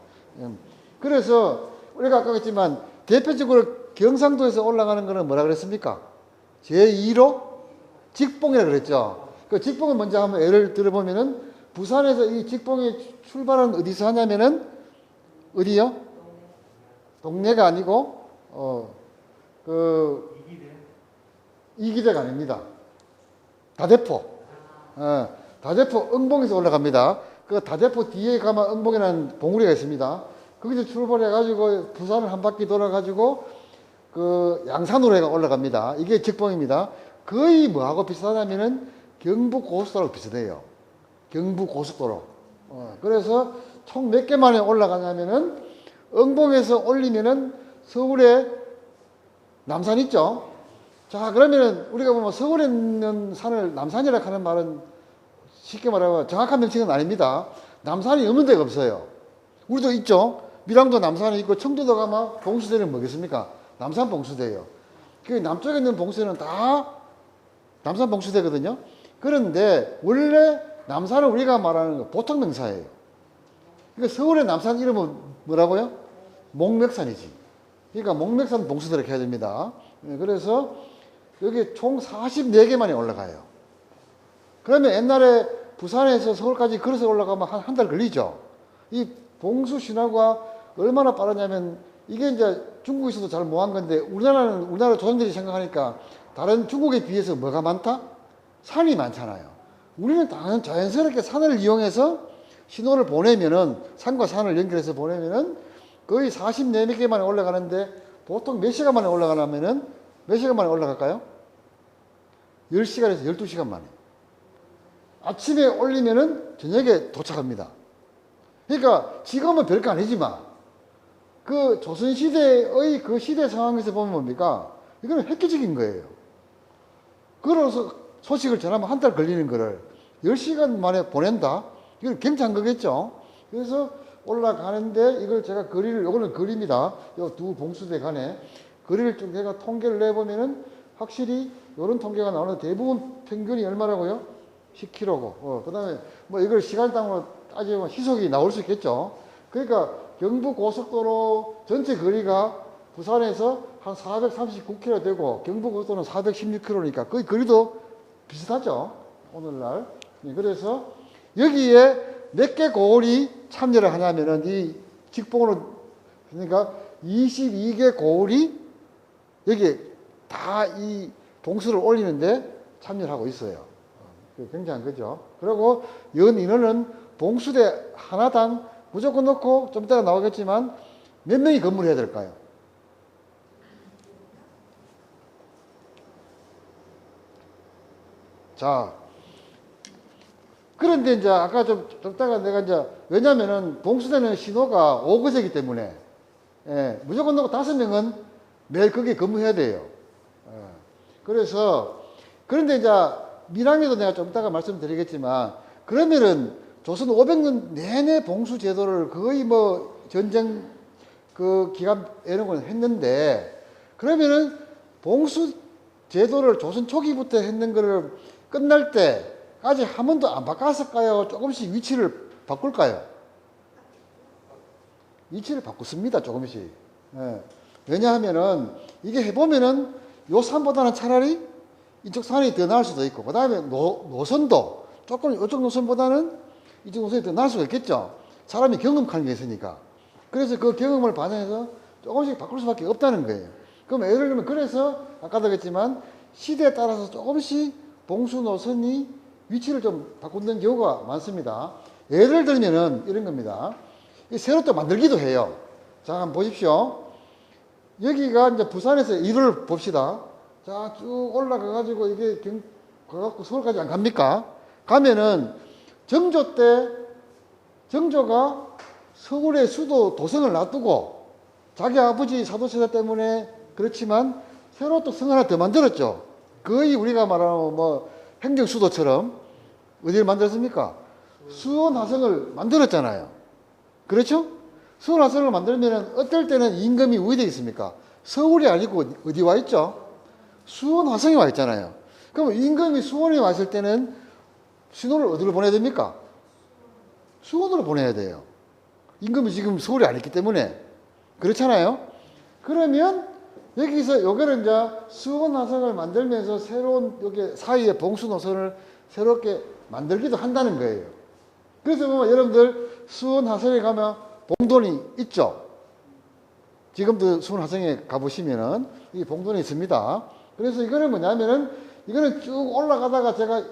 그래서 우리가 아까 했지만 대표적으로 경상도에서 올라가는 거는 뭐라 그랬습니까? 제2로 직봉이라 그랬죠. 그 직봉을 먼저 한번 예를 들어보면은 부산에서 이 직봉이 출발은 어디서 하냐면은 어디요? 동네가 아니고 이기대가 아닙니다. 다대포. 다대포 응봉에서 올라갑니다. 그 다대포 뒤에 가면 응봉이라는 봉우리가 있습니다. 거기서 출발해가지고 부산을 한 바퀴 돌아가지고 그 양산으로 올라갑니다. 이게 직봉입니다. 거의 뭐하고 비슷하냐면은 경부고속도로하고 비슷해요. 경부고속도로. 그래서 총 몇 개 만에 올라가냐면은 응봉에서 올리면은 서울에 남산 있죠. 자, 그러면은 우리가 보면 서울에 있는 산을 남산이라고 하는 말은 쉽게 말하면 정확한 명칭은 아닙니다. 남산이 없는 데가 없어요. 우리도 있죠. 밀양도 남산이 있고 청도도 가면 봉수대는 뭐겠습니까? 남산 봉수대예요. 그 남쪽에 있는 봉수대는 다 남산 봉수대거든요. 그런데 원래 남산은 우리가 말하는 거 보통 명사예요. 그러니까 서울의 남산 이름은 뭐라고요? 목맥산이지. 그러니까 목맥산 봉수대를 이렇게 해야 됩니다. 그래서 여기 총 44개만이 올라가요. 그러면 옛날에 부산에서 서울까지 걸어서 올라가면 한 달 걸리죠. 이 봉수 신화가 얼마나 빠르냐면 이게 이제 중국에서도 잘 못한 건데 우리나라 조상들이 생각하니까 다른 중국에 비해서 뭐가 많다? 산이 많잖아요. 우리는 자연스럽게 산을 이용해서 신호를 보내면은 산과 산을 연결해서 보내면은 거의 44개 만에 올라가는데 보통 몇 시간 만에 올라가냐면은 몇 시간 만에 올라갈까요? 10시간에서 12시간 만에. 아침에 올리면은 저녁에 도착합니다. 그러니까 지금은 별거 아니지만 그 조선시대의 그 시대 상황에서 보면 뭡니까? 이거는 획기적인 거예요. 그래서 소식을 전하면 한 달 걸리는 거를 10시간 만에 보낸다? 이건 굉장한 거겠죠? 그래서 올라가는데 이걸 제가 요거는 거리입니다. 요 두 봉수대 간에 거리를 좀 제가 통계를 내보면은 확실히 요런 통계가 나오는데 대부분 평균이 얼마라고요? 10km고. 그 다음에 뭐 이걸 시간당으로 따지면 희속이 나올 수 있겠죠? 그러니까 경부고속도로 전체 거리가 부산에서 한 439km 되고 경부고속도로는 416km니까 거의 거리도 비슷하죠. 오늘날. 그래서 여기에 몇 개 고을이 참여를 하냐면은 이 직봉으로 그러니까 22개 고을이 여기에 다 이 봉수를 올리는데 참여를 하고 있어요. 굉장한 거죠. 그리고 연 인원은 봉수대 하나당 무조건 넣고 좀 이따가 나오겠지만 몇 명이 근무를 해야 될까요? 자, 그런데 이제 아까 좀 이따가 내가 이제 왜냐면은 봉수대는 신호가 5거제이기 때문에 무조건 넣고 5명은 매일 거기에 근무해야 돼요. 그래서 그런데 이제 밀양에도 내가 좀 이따가 말씀드리겠지만 그러면은 조선 500년 내내 봉수 제도를 거의 뭐 전쟁 그 기간 이런 걸 했는데 그러면은 봉수 제도를 조선 초기부터 했는 거를 끝날 때까지 한 번도 안 바꿨을까요? 조금씩 위치를 바꿀까요? 위치를 바꿨습니다. 조금씩. 왜냐하면은 이게 해보면은 요 산보다는 차라리 이쪽 산이 더 나을 수도 있고 그 다음에 노선도 조금 이쪽 노선보다는 이쪽 노선이 더 나을 수가 있겠죠. 사람이 경험하는 게 있으니까. 그래서 그 경험을 반영해서 조금씩 바꿀 수밖에 없다는 거예요. 그럼 예를 들면 그래서 아까도 그랬지만 시대에 따라서 조금씩 봉수 노선이 위치를 좀 바꾸는 경우가 많습니다. 예를 들면은 이런 겁니다. 새로 또 만들기도 해요. 자, 한번 보십시오. 여기가 이제 부산에서 이를 봅시다. 자, 쭉 올라가가지고 이게 가갖고 서울까지 안 갑니까? 가면은 정조 때 정조가 서울의 수도 도성을 놔두고 자기 아버지 사도세자 때문에 그렇지만 새로 또 성 하나 더 만들었죠. 거의 우리가 말하는 뭐 행정수도처럼 어디를 만들었습니까? 수원화성을 만들었잖아요. 그렇죠? 수원화성을 만들면 어떨 때는 임금이 어디에 있습니까? 서울이 아니고 어디 와 있죠? 수원화성에 와 있잖아요. 그럼 임금이 수원에 와 있을 때는 신호를 어디로 보내야 됩니까? 수원으로 보내야 돼요. 임금이 지금 서울에 안 있기 때문에. 그렇잖아요. 그러면 여기서 요거를 이제 수원 화성을 만들면서 새로운 여기 사이에 봉수 노선을 새롭게 만들기도 한다는 거예요. 그래서 보면 여러분들 수원 화성에 가면 봉돈이 있죠. 지금도 수원 화성에 가보시면은 이 봉돈이 있습니다. 그래서 이거는 뭐냐면은 이거는 쭉 올라가다가 제가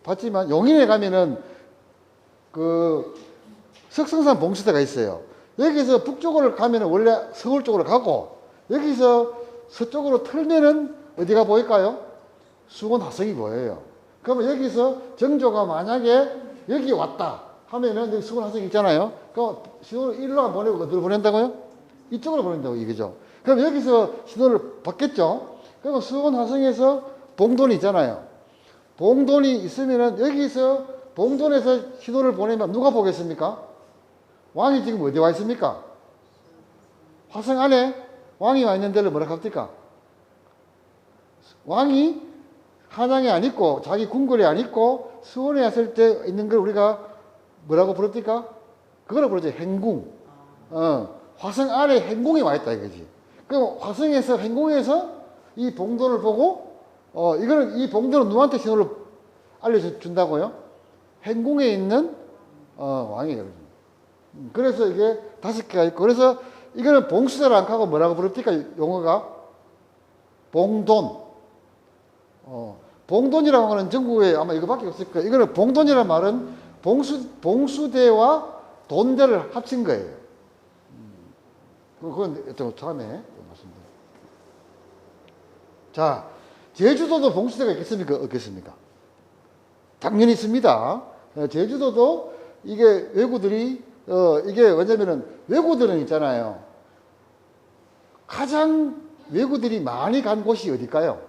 봤지만 용인에 가면은 그 석성산 봉수대가 있어요. 여기서 북쪽으로 가면은 원래 서울 쪽으로 가고 여기서 서쪽으로 틀면은 어디가 보일까요? 수원 화성이 보여요. 그러면 여기서 정조가 만약에 여기 왔다 하면은 여기 수원 화성이 있잖아요. 그럼 신호를 일로 안 보내고 어디로 보낸다고요? 이쪽으로 보낸다고 이거죠. 그럼 여기서 신호를 받겠죠. 그럼 수원 화성에서 봉돈이 있잖아요. 봉돈이 있으면은 여기서 봉돈에서 신호를 보내면 누가 보겠습니까? 왕이 지금 어디 와 있습니까? 화성 안에 왕이 와 있는 데를 뭐라 합니까? 왕이 한양에 안 있고 자기 궁궐에 안 있고 수원에 왔을 때 있는 걸 우리가 뭐라고 부릅니까? 그거를 부르죠. 행궁. 화성 안에 행궁이 와 있다 이거지. 그럼 화성에서 행궁에서 이 봉돈을 보고 이거는 이 봉돈은 누구한테 신호를 알려준다고요? 행궁에 있는 왕이에요. 그래서 이게 5개가 있고 그래서 이거는 봉수대를 안 하고 뭐라고 부릅니까? 용어가 봉돈. 봉돈이라고 하는 전국에 아마 이거밖에 없을 거예요. 이거는 봉돈이라는 말은 봉수대와 돈대를 합친 거예요. 그건 처음에 말씀드립니다. 자, 제주도도 봉수대가 있겠습니까? 없겠습니까? 당연히 있습니다. 제주도도 이게 외구들이 이게 왜냐면은 외구들은 있잖아요. 가장 외구들이 많이 간 곳이 어딜까요?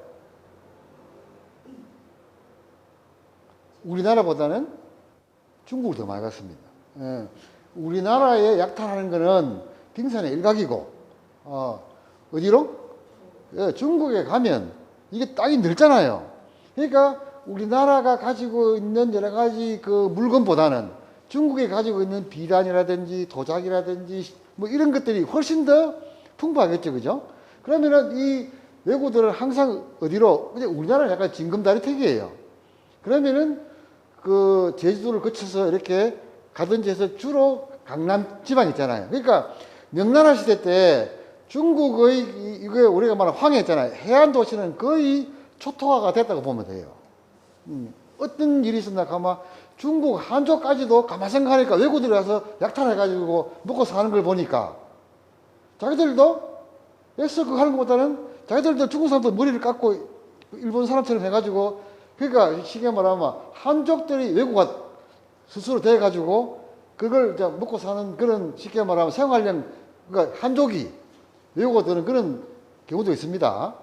우리나라보다는 중국을 더 많이 갔습니다. 우리나라에 약탈하는 거는 빙산의 일각이고 어디로? 중국에 가면 이게 땅이 넓잖아요. 그러니까 우리나라가 가지고 있는 여러 가지 그 물건보다는 중국에 가지고 있는 비단이라든지 도자기라든지 뭐 이런 것들이 훨씬 더 풍부하겠죠. 그죠? 그러면은 이 외구들은 항상 어디로? 우리나라는 약간 징검다리택이에요. 그러면은 그 제주도를 거쳐서 이렇게 가든지 해서 주로 강남 지방 있잖아요. 그러니까 명나라 시대 때 중국의 이게 우리가 말하는 황해잖아요. 해안 도시는 거의 초토화가 됐다고 보면 돼요. 어떤 일이 있었나 가만 중국 한족까지도 가만 생각하니까 외국들이 와서 약탈해가지고 먹고 사는 걸 보니까 자기들도 애써 그거 하는 것보다는 자기들도 중국 사람들 머리를 깎고 일본 사람처럼 해가지고 그러니까 쉽게 말하면 한족들이 외국가 스스로 돼가지고 그걸 이제 먹고 사는 그런 쉽게 말하면 생활형 그러니까 한족이 외국어들은 그런 경우도 있습니다.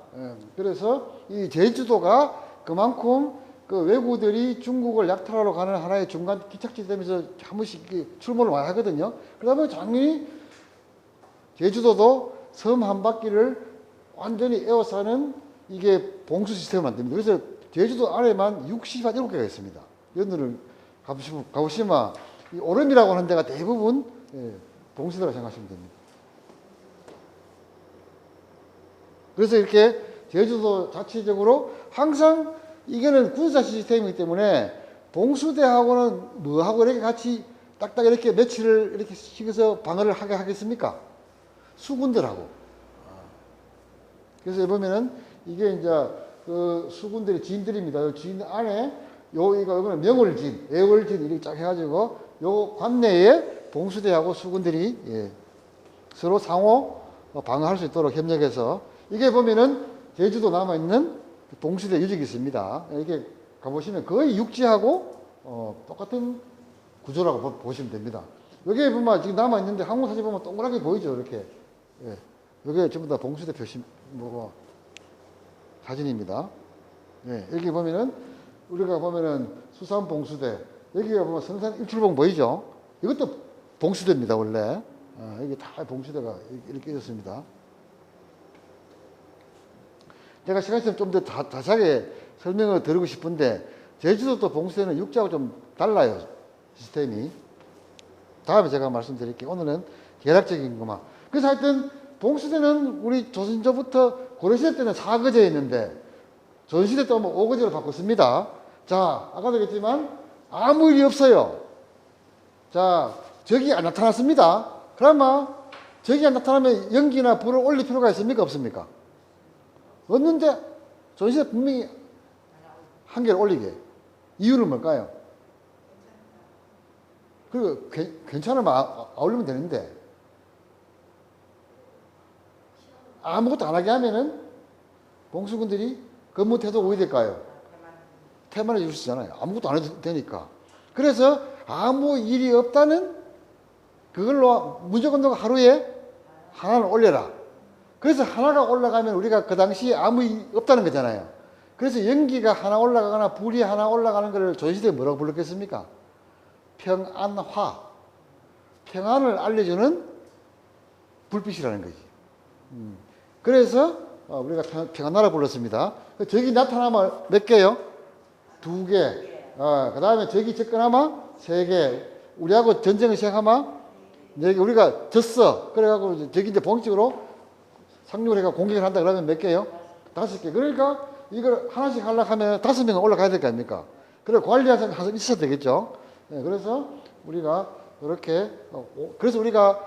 그래서 이 제주도가 그만큼 그 외국들이 중국을 약탈하러 가는 하나의 중간 기착지 되면서 한 번씩 출몰을 많이 하거든요. 그러면 당연히 제주도도 섬 한 바퀴를 완전히 에워싸는 이게 봉수 시스템을 만듭니다. 그래서 제주도 안에만 67개가 있습니다. 여러분들은 가보시면 이 오름이라고 하는 데가 대부분 봉수대라고 생각하시면 됩니다. 그래서 이렇게 제주도 자체적으로 항상 이거는 군사 시스템이기 때문에 봉수대하고는 뭐하고 이렇게 같이 딱딱 이렇게 며칠을 이렇게 시켜서 방어를 하게 하겠습니까? 수군들하고. 그래서 보면은 이게 이제 그 수군들의 진들입니다. 진 안에 이거는 명월진, 애월진 이렇게 쫙 해가지고 요 관내에 봉수대하고 수군들이 서로 상호 방어할 수 있도록 협력해서 이게 보면은 제주도 남아있는 봉수대 유적이 있습니다. 이렇게 가보시면 거의 육지하고 똑같은 구조라고 보시면 됩니다. 여기에 보면 지금 남아있는데 항공 사진 보면 동그랗게 보이죠. 이렇게. 여기에 전부 다 봉수대 표시, 사진입니다. 여기 보면은 우리가 보면은 수산 봉수대, 여기가 보면 성산 일출봉 보이죠? 이것도 봉수대입니다, 원래. 여기 다 봉수대가 이렇게 있었습니다. 제가 시간 있으면 좀 더 자세하게 설명을 드리고 싶은데, 제주도 봉수대는 육지하고 좀 달라요, 시스템이. 다음에 제가 말씀드릴게요. 오늘은 계략적인 것만. 그래서 하여튼, 봉수대는 우리 조선시대부터 고려시대 때는 사거제였는데 조선시대 때 오면 오거제로 바꿨습니다. 자, 아까도 얘기했지만 아무 일이 없어요. 자, 적이 안 나타났습니다. 그러면 적이 안 나타나면 연기나 불을 올릴 필요가 있습니까? 없습니까? 없는데 조선시대 분명히 한 개를 올리게. 이유는 뭘까요? 그리고 괜찮으면 올리면 되는데 아무것도 안 하게 하면은 봉수군들이 근무 태도가 어떻게 될까요? 태만해 줄 수 있잖아요. 아무것도 안 해도 되니까. 그래서 아무 일이 없다는 그걸로 무조건 하루에 하나를 올려라. 그래서 하나가 올라가면 우리가 그 당시에 아무 일이 없다는 거잖아요. 그래서 연기가 하나 올라가거나 불이 하나 올라가는 것을 조선시대에 뭐라고 불렀겠습니까? 평안화. 평안을 알려주는 불빛이라는 거지. 그래서 우리가 평안화를 불렀습니다. 적이 나타나면 몇 개요? 2개. 그 다음에 적이 접근하면 3개. 우리하고 전쟁을 시작하면 4개. 우리가 졌어. 그래갖고 적이 이제 본격적으로 상륙을 해가 공격을 한다 그러면 몇 개요? 5개. 그러니까 이걸 하나씩 하려고 하면 5명은 올라가야 될 거 아닙니까? 그래 관리하는 사람이 항상 있어야 되겠죠. 네, 그래서 우리가 이렇게 그래서 우리가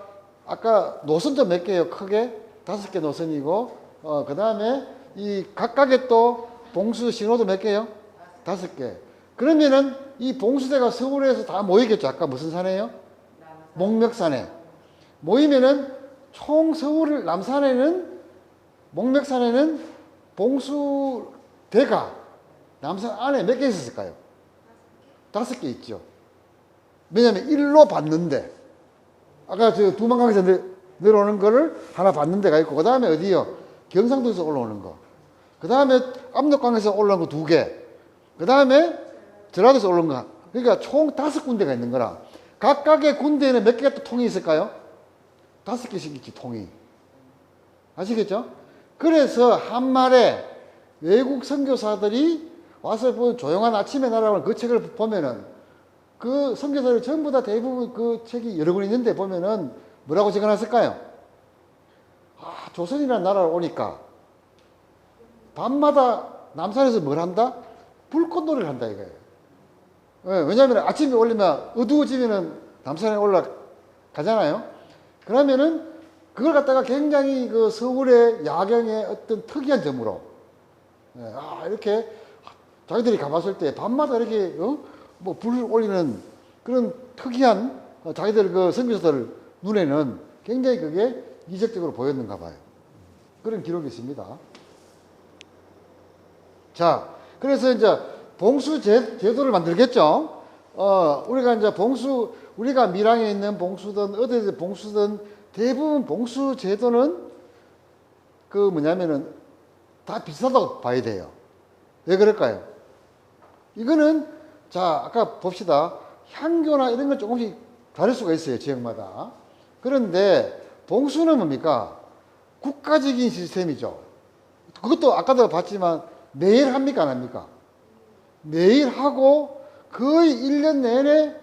아까 노선도 몇 개요? 크게 5개 노선이고 그 다음에 이 각각의 또 봉수 신호도 몇 개요? 5개. 그러면은 이 봉수대가 서울에서 다 모이겠죠. 아까 무슨 산이에요? 목멱산에 모이면은 총 서울 남산에는 목멱산에는 봉수대가 남산 안에 몇 개 있었을까요? 5개 있죠. 왜냐하면 일로 봤는데 아까 저 두만강에서 내려오는 거를 하나 봤는 데가 있고 그 다음에 어디요? 경상도에서 올라오는 거. 그 다음에 압록강에서 올라오는 거 2개. 그 다음에 전라도에서 올라온 거. 그러니까 총 5군데가 있는 거라. 각각의 군대에는 몇 개가 또 통이 있을까요? 5개씩 있지, 통이. 아시겠죠? 그래서 한말에 외국 선교사들이 와서 본 조용한 아침의 나라라는 그 책을 보면은 그 선교사들 전부 다 대부분 그 책이 여러 권 있는데 보면은 뭐라고 적어놨을까요? 조선이라는 나라를 오니까 밤마다 남산에서 뭘 한다? 불꽃놀이를 한다 이거예요. 왜냐하면 아침에 올리면 어두워지면은 남산에 올라가잖아요. 그러면은 그걸 갖다가 굉장히 그 서울의 야경의 어떤 특이한 점으로 이렇게 자기들이 가봤을 때 밤마다 이렇게 뭐 불을 올리는 그런 특이한 자기들 그 선교사들 눈에는 굉장히 그게 이색적으로 보였는가 봐요. 그런 기록이 있습니다. 자, 그래서 이제 봉수 제도를 만들겠죠. 우리가 이제 우리가 밀양에 있는 봉수든 어디에 봉수든 대부분 봉수 제도는 그 뭐냐면은 다 비슷하다고 봐야 돼요. 왜 그럴까요? 이거는 자, 아까 봅시다. 향교나 이런 건 조금씩 다를 수가 있어요, 지역마다. 그런데 봉수는 뭡니까? 국가적인 시스템이죠. 그것도 아까도 봤지만 매일 합니까, 안 합니까? 매일 하고 거의 1년 내내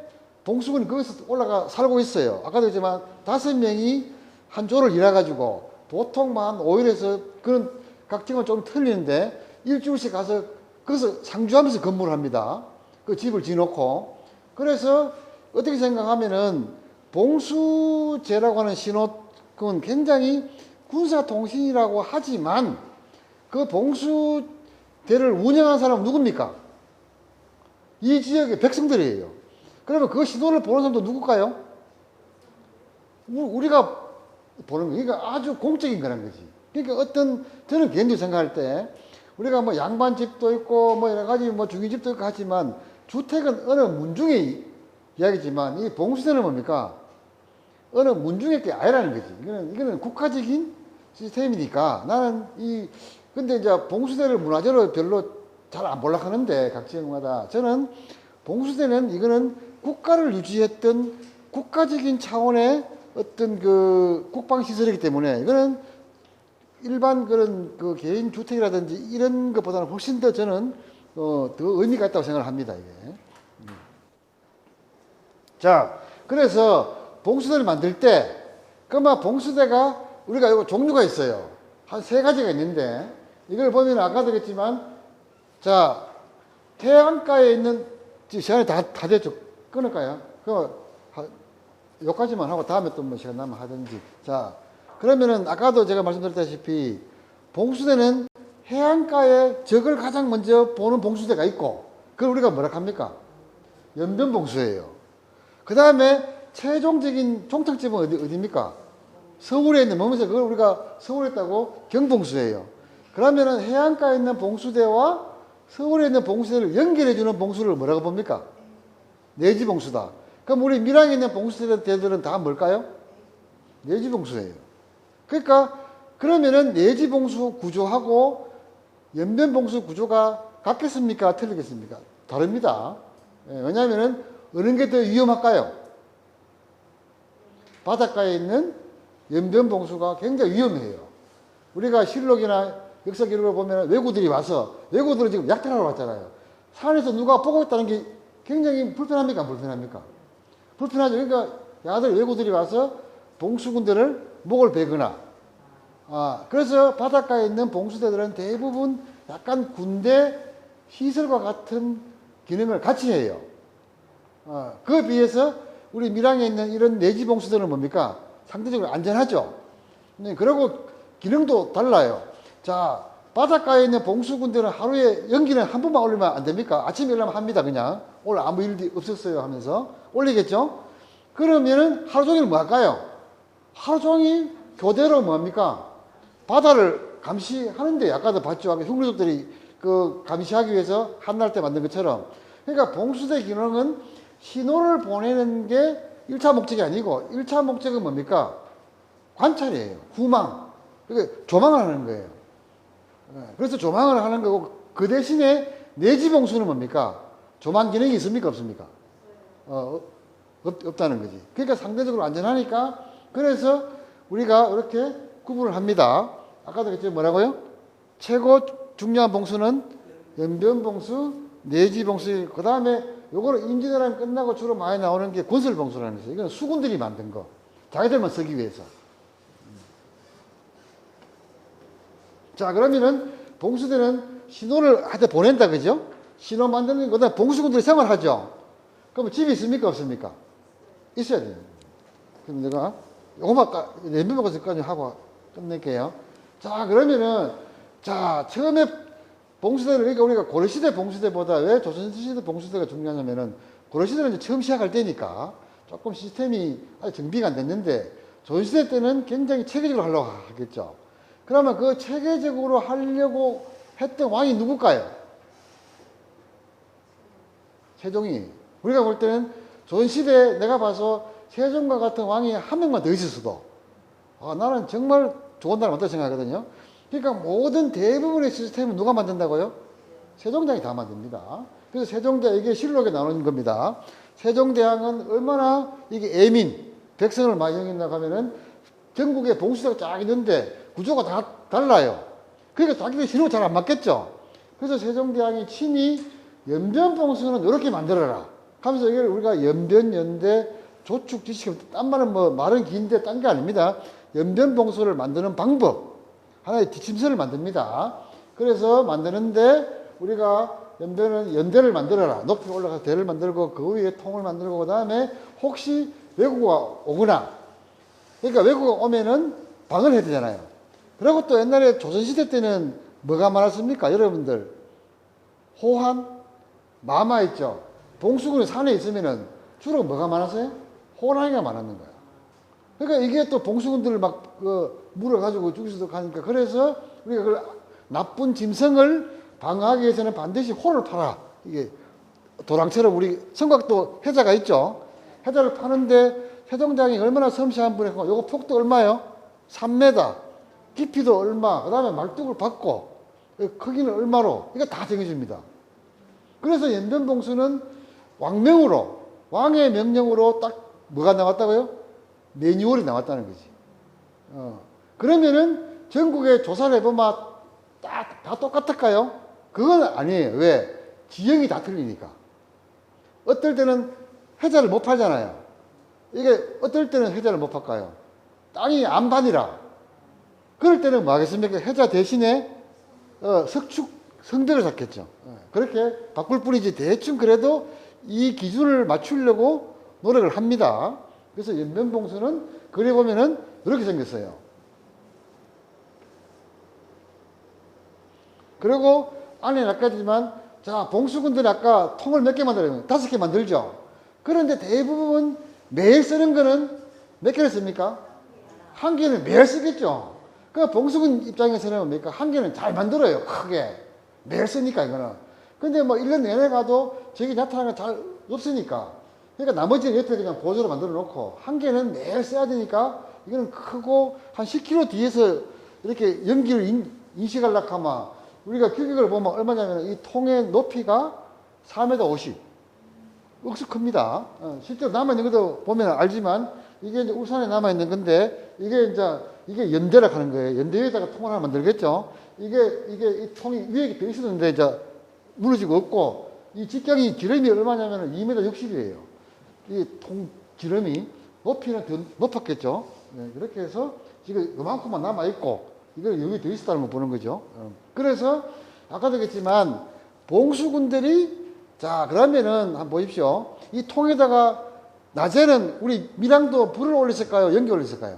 봉수군이 거기서 살고 있어요. 아까도 했지만 5명이 한 조를 일해가지고 보통 한 5일에서 그런 각 지역은 좀 틀리는데 일주일씩 가서 거기서 상주하면서 근무를 합니다. 그 집을 지어놓고. 그래서 어떻게 생각하면은 봉수제라고 하는 신호는 굉장히 군사통신이라고 하지만 그 봉수대를 운영하는 사람은 누굽니까? 이 지역의 백성들이에요. 그러면 그 신호를 보는 사람도 누굴까요? 우리가 보는 거. 그러니까 아주 공적인 거란 거지. 그러니까 저는 개인적으로 생각할 때 우리가 뭐 양반집도 있고 뭐 여러 가지 뭐 중위집도 있고 하지만 주택은 어느 문중의 이야기지만 이 봉수대는 뭡니까? 어느 문중의 게 아니라는 거지. 이거는 국가적인 시스템이니까 나는 근데 이제 봉수대를 문화재로 별로 잘 안 보려고 하는데 각 지역마다 저는 봉수대는 이거는 국가를 유지했던 국가적인 차원의 어떤 그 국방시설이기 때문에 이거는 일반 그런 그 개인 주택이라든지 이런 것보다는 훨씬 더 저는 더 의미가 있다고 생각을 합니다, 이게. 자, 그래서 봉수대를 만들 때, 그러면 봉수대가 우리가 이거 종류가 있어요. 한 3가지가 있는데, 이걸 보면 아까도 그랬지만, 자, 태양가에 있는, 지금 시간이 다 됐죠. 끊을까요? 여기까지만 하고 다음에 또 뭐 시간 나면 하든지. 자, 그러면은 아까도 제가 말씀드렸다시피, 봉수대는 해안가에 적을 가장 먼저 보는 봉수대가 있고, 그걸 우리가 뭐라 합니까? 연변봉수예요. 그 다음에 최종적인 종착점은 어디입니까? 서울에 있는 뭐면서 그걸 우리가 서울에 있다고 경봉수예요. 그러면은 해안가에 있는 봉수대와 서울에 있는 봉수대를 연결해주는 봉수를 뭐라고 봅니까? 내지봉수다. 그럼 우리 밀양에 있는 봉수대들은 다 뭘까요? 내지봉수예요. 그러니까 그러면은 내지봉수 구조하고 연변봉수 구조가 같겠습니까? 틀리겠습니까? 다릅니다. 왜냐하면은 어느 게 더 위험할까요? 바닷가에 있는 연변봉수가 굉장히 위험해요. 우리가 실록이나 역사 기록을 보면 왜구들이 와서, 왜구들은 지금 약탈하러 왔잖아요. 산에서 누가 보고 있다는 게 굉장히 불편합니까? 안 불편합니까? 불편하죠. 그러니까 야들 왜구들이 와서 봉수군들을 목을 베거나, 그래서 바닷가에 있는 봉수대들은 대부분 약간 군대 시설과 같은 기능을 같이 해요. 그에 비해서 우리 밀양에 있는 이런 내지 봉수대는 뭡니까? 상대적으로 안전하죠. 네, 그리고 기능도 달라요. 자, 바닷가에 있는 봉수군대는 하루에 연기는 한 번만 올리면 안 됩니까? 아침에 일어나면 합니다, 그냥. 오늘 아무 일이 없었어요 하면서. 올리겠죠? 그러면은 하루 종일 뭐 할까요? 하루 종일 교대로 뭡니까? 바다를 감시하는데, 아까도 봤죠. 아까 흉노족들이 그 감시하기 위해서 한날 때 만든 것처럼. 그러니까 봉수대 기능은 신호를 보내는 게 1차 목적이 아니고 1차 목적은 뭡니까? 관찰이에요. 후망. 그러니까 조망을 하는 거예요. 그래서 조망을 하는 거고, 그 대신에 내지봉수는 뭡니까? 조망 기능이 있습니까? 없습니까? 없다는 거지. 그러니까 상대적으로 안전하니까, 그래서 우리가 이렇게 구분을 합니다. 아까도 그랬죠. 뭐라고요? 최고 중요한 봉수는 연변봉수, 내지봉수, 그 다음에 요거는 임진왜란 끝나고 주로 많이 나오는 게 건설봉수라는 거죠. 이건 수군들이 만든 거. 자기들만 쓰기 위해서. 자, 그러면은 봉수대는 신호를 한테 보낸다, 그죠? 신호 만드는 거다. 봉수군들이 생활하죠. 그럼 집이 있습니까? 없습니까? 있어야 돼요. 그럼 내가 요거만 연변봉수까지 하고 끝낼게요. 자, 그러면은, 자, 처음에 봉수대를, 그러니까 우리가 고려시대 봉수대보다 왜 조선시대 봉수대가 중요하냐면은, 고려시대는 이제 처음 시작할 때니까 조금 시스템이 아직 정비가 안 됐는데, 조선시대 때는 굉장히 체계적으로 하려고 하겠죠. 그러면 그 체계적으로 하려고 했던 왕이 누굴까요? 세종이. 우리가 볼 때는 조선시대에 내가 봐서 세종과 같은 왕이 한 명만 더 있었어도, 나는 정말 좋은 나라 만들었다 생각하거든요. 그러니까 모든 대부분의 시스템은 누가 만든다고요? 세종대왕이 다 만듭니다. 그래서 세종대왕, 이게 실록에 나오는 겁니다. 세종대왕은 얼마나 이게 애민, 백성을 많이 영인다고 하면은 전국에 봉수대가 쫙 있는데 구조가 다 달라요. 그러니까 자기들 신호가 잘 안 맞겠죠. 그래서 세종대왕이 친히 연변봉수는 이렇게 만들어라 하면서 이걸 우리가 연변연대 조축 지식, 딴 말은 뭐 말은 긴데 딴 게 아닙니다. 연변봉수를 만드는 방법, 하나의 지침서를 만듭니다. 그래서 만드는데 우리가 연대를 만들어라. 높이 올라가서 대를 만들고 그 위에 통을 만들고 그 다음에 혹시 외국어가 오거나, 그러니까 외국어가 오면은 방을 해야 되잖아요. 그리고 또 옛날에 조선시대 때는 뭐가 많았습니까? 여러분들 호환, 마마 있죠. 봉수군이 산에 있으면은 주로 뭐가 많았어요? 호랑이가 많았는 거야. 그러니까 이게 또 봉수군들을 막 물어가지고 죽이서도 가니까, 그래서 우리가 그 나쁜 짐승을 방어하기 위해서는 반드시 호를 팔아. 이게 도랑처럼 우리 성곽도 해자가 있죠. 해자를 파는데 세종대왕이 얼마나 섬세한 분이고, 요거 폭도 얼마요? 3m, 깊이도 얼마, 그 다음에 말뚝을 받고, 크기는 얼마로, 이거 다 정해줍니다. 그래서 연변봉수는 왕명으로, 왕의 명령으로 딱 뭐가 나왔다고요? 매뉴얼이 나왔다는 거지. 그러면은 전국에 조사를 해보면 다 똑같을까요? 그건 아니에요. 왜? 지형이 다 틀리니까. 어떨 때는 해자를 못 팔잖아요. 이게 어떨 때는 해자를 못 팔까요? 땅이 안반이라 그럴 때는 뭐 하겠습니까? 해자 대신에 석축 성벽을 쌓겠죠. 그렇게 바꿀 뿐이지 대충 그래도 이 기준을 맞추려고 노력을 합니다. 그래서 연변봉수는 그려보면은 이렇게 생겼어요. 그리고 안에 아까지만 자 봉수군들이 아까 통을 몇 개 만들어요? 5개 만들죠. 그런데 대부분 매일 쓰는 거는 몇 개를 씁니까? 한 개는 매일 쓰겠죠. 그 봉수군 입장에서는 뭡니까? 한 개는 잘 만들어요. 크게. 매일 쓰니까 이거는. 근데 뭐 1년 내내 가도 저기 나타나는 게 잘 없으니까. 그러니까 나머지는 옆에 그냥 보조로 만들어 놓고 한 개는 매일 써야 되니까 이거는 크고 한 10km 뒤에서 이렇게 연기를 인식하려고 하면 우리가 규격을 보면 얼마냐면 이 통의 높이가 4m 50. 억수 큽니다. 실제로 남아있는 것도 보면 알지만 이게 이제 울산에 남아있는 건데 이게 연대라고 하는 거예요. 연대 위에다가 통을 하나 만들겠죠. 이게 이 통이 위에 돼 있었는데 이제 무너지고 없고 이 직경이 지름이 얼마냐면 2m 60이에요. 이 통 지름이 높이는 더 높았겠죠. 네, 그렇게 해서 지금 이만큼만 남아있고 이걸 여기 돼 있었다는 걸 보는 거죠. 그래서 아까도 얘기했지만 봉수군들이 자 그러면은 한번 보십시오. 이 통에다가 낮에는 우리 밀양도 불을 올렸을까요? 연기 올렸을까요?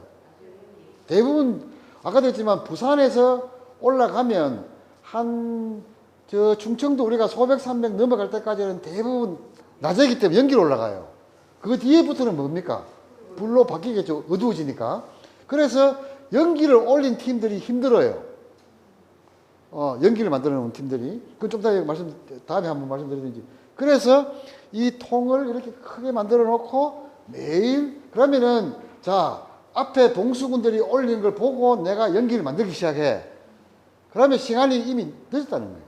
대부분 아까도 했지만 부산에서 올라가면 한 저 충청도 우리가 소백 300 넘어갈 때까지는 대부분 낮이기 때문에 연기로 올라가요. 그 뒤에부터는 뭡니까? 불로 바뀌겠죠. 어두워지니까. 그래서 연기를 올린 팀들이 힘들어요. 연기를 만들어 놓은 팀들이. 그건 좀 다음에 한번 말씀드리든지. 그래서 이 통을 이렇게 크게 만들어 놓고 매일, 그러면은, 자, 앞에 봉수군들이 올린 걸 보고 내가 연기를 만들기 시작해. 그러면 시간이 이미 늦었다는 거예요.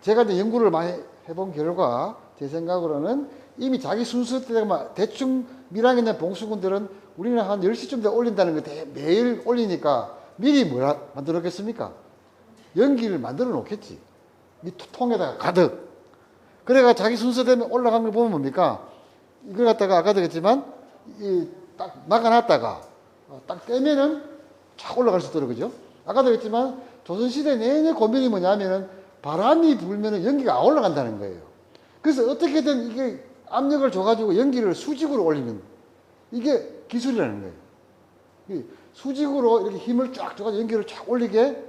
제가 이제 연구를 많이 해본 결과, 제 생각으로는 이미 자기 순서 때만 대충 밀양에 있는 봉수군들은 우리는 한 10시쯤 돼 올린다는 거 매일 올리니까 미리 뭐라 만들어 놓겠습니까? 연기를 만들어 놓겠지. 이 통에다가 가득. 그래가 자기 순서 되면 올라간 걸 보면 뭡니까? 이걸 갖다가 아까도 했지만, 딱 막아놨다가, 딱 떼면은 쫙 올라갈 수 있도록, 그죠? 아까도 했지만, 조선시대 내내 고민이 뭐냐면은, 바람이 불면은 연기가 안 올라간다는 거예요. 그래서 어떻게든 이게 압력을 줘가지고 연기를 수직으로 올리는, 이게 기술이라는 거예요. 수직으로 이렇게 힘을 쫙 줘가지고 연기를 쫙 올리게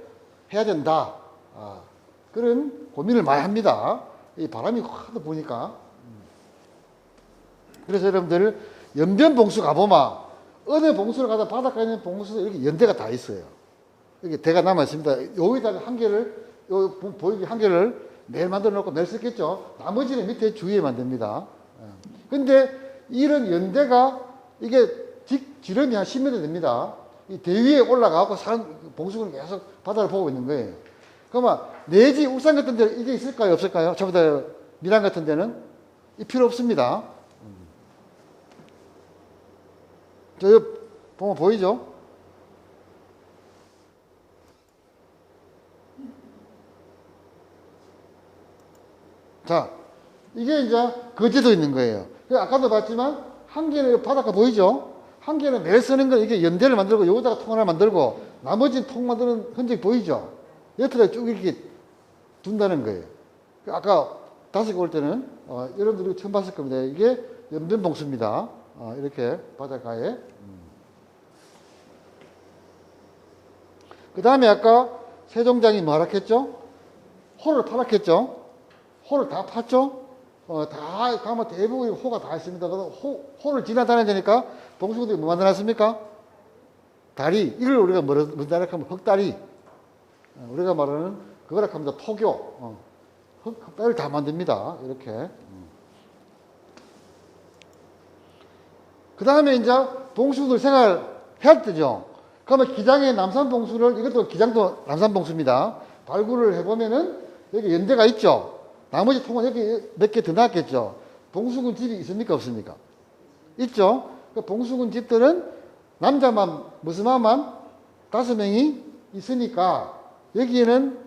해야 된다. 그런 고민을 많이 합니다. 이 바람이 하도 부니까. 그래서 여러분들 연변봉수 가보면 어느 봉수를 가다 바닷가에 있는 봉수도 이렇게 연대가 다 있어요. 이렇게 대가 남아 있습니다. 여기다가 한 개를 보이게 한 개를 매일 만들어 놓고 매일 썼겠죠. 나머지는 밑에 주위에 만듭니다. 근데 이런 연대가 이게 지름이 한 10m 됩니다. 이 대위에 올라가고 봉수군이 계속 바다를 보고 있는 거예요. 그러면 내지 울산 같은 데 이게 있을까요? 없을까요? 저보다 밀양 같은 데는 이 필요 없습니다. 저 옆 보면 보이죠? 자, 이게 이제 거제도 있는 거예요. 아까도 봤지만 한 개는 바닷가 보이죠? 한 개는 매일 쓰는 건 이게 연대를 만들고 여기다가 통 하나 만들고 나머지는 통 만드는 흔적이 보이죠? 옆에다 쭉 이렇게 둔다는 거예요. 아까 5개 올 때는 여러분들이 처음 봤을 겁니다. 이게 연변봉수입니다. 이렇게 바닷가에. 그 다음에 아까 세종장이 뭐 하락했죠? 호를 파락했죠? 호를 다 팠죠? 다 가면 대부분 호가 다 있습니다. 호를 지나다녀야 되니까 봉수군들이 뭐 만들어놨습니까? 다리. 이걸 우리가 뭐라 하면 흙다리. 우리가 말하는 그거라 합니다. 토교. 흙다리를 다 만듭니다. 이렇게. 그 다음에 이제 봉수들 생활할 때죠. 그러면 기장의 남산봉수를, 이것도 기장도 남산봉수입니다. 발굴을 해보면은 여기 연대가 있죠. 나머지 통은 여기 몇 개 더 나왔겠죠. 봉수군 집이 있습니까? 없습니까? 있죠. 그 봉수군 집들은 남자만, 무스마만 5명이 있으니까 여기에는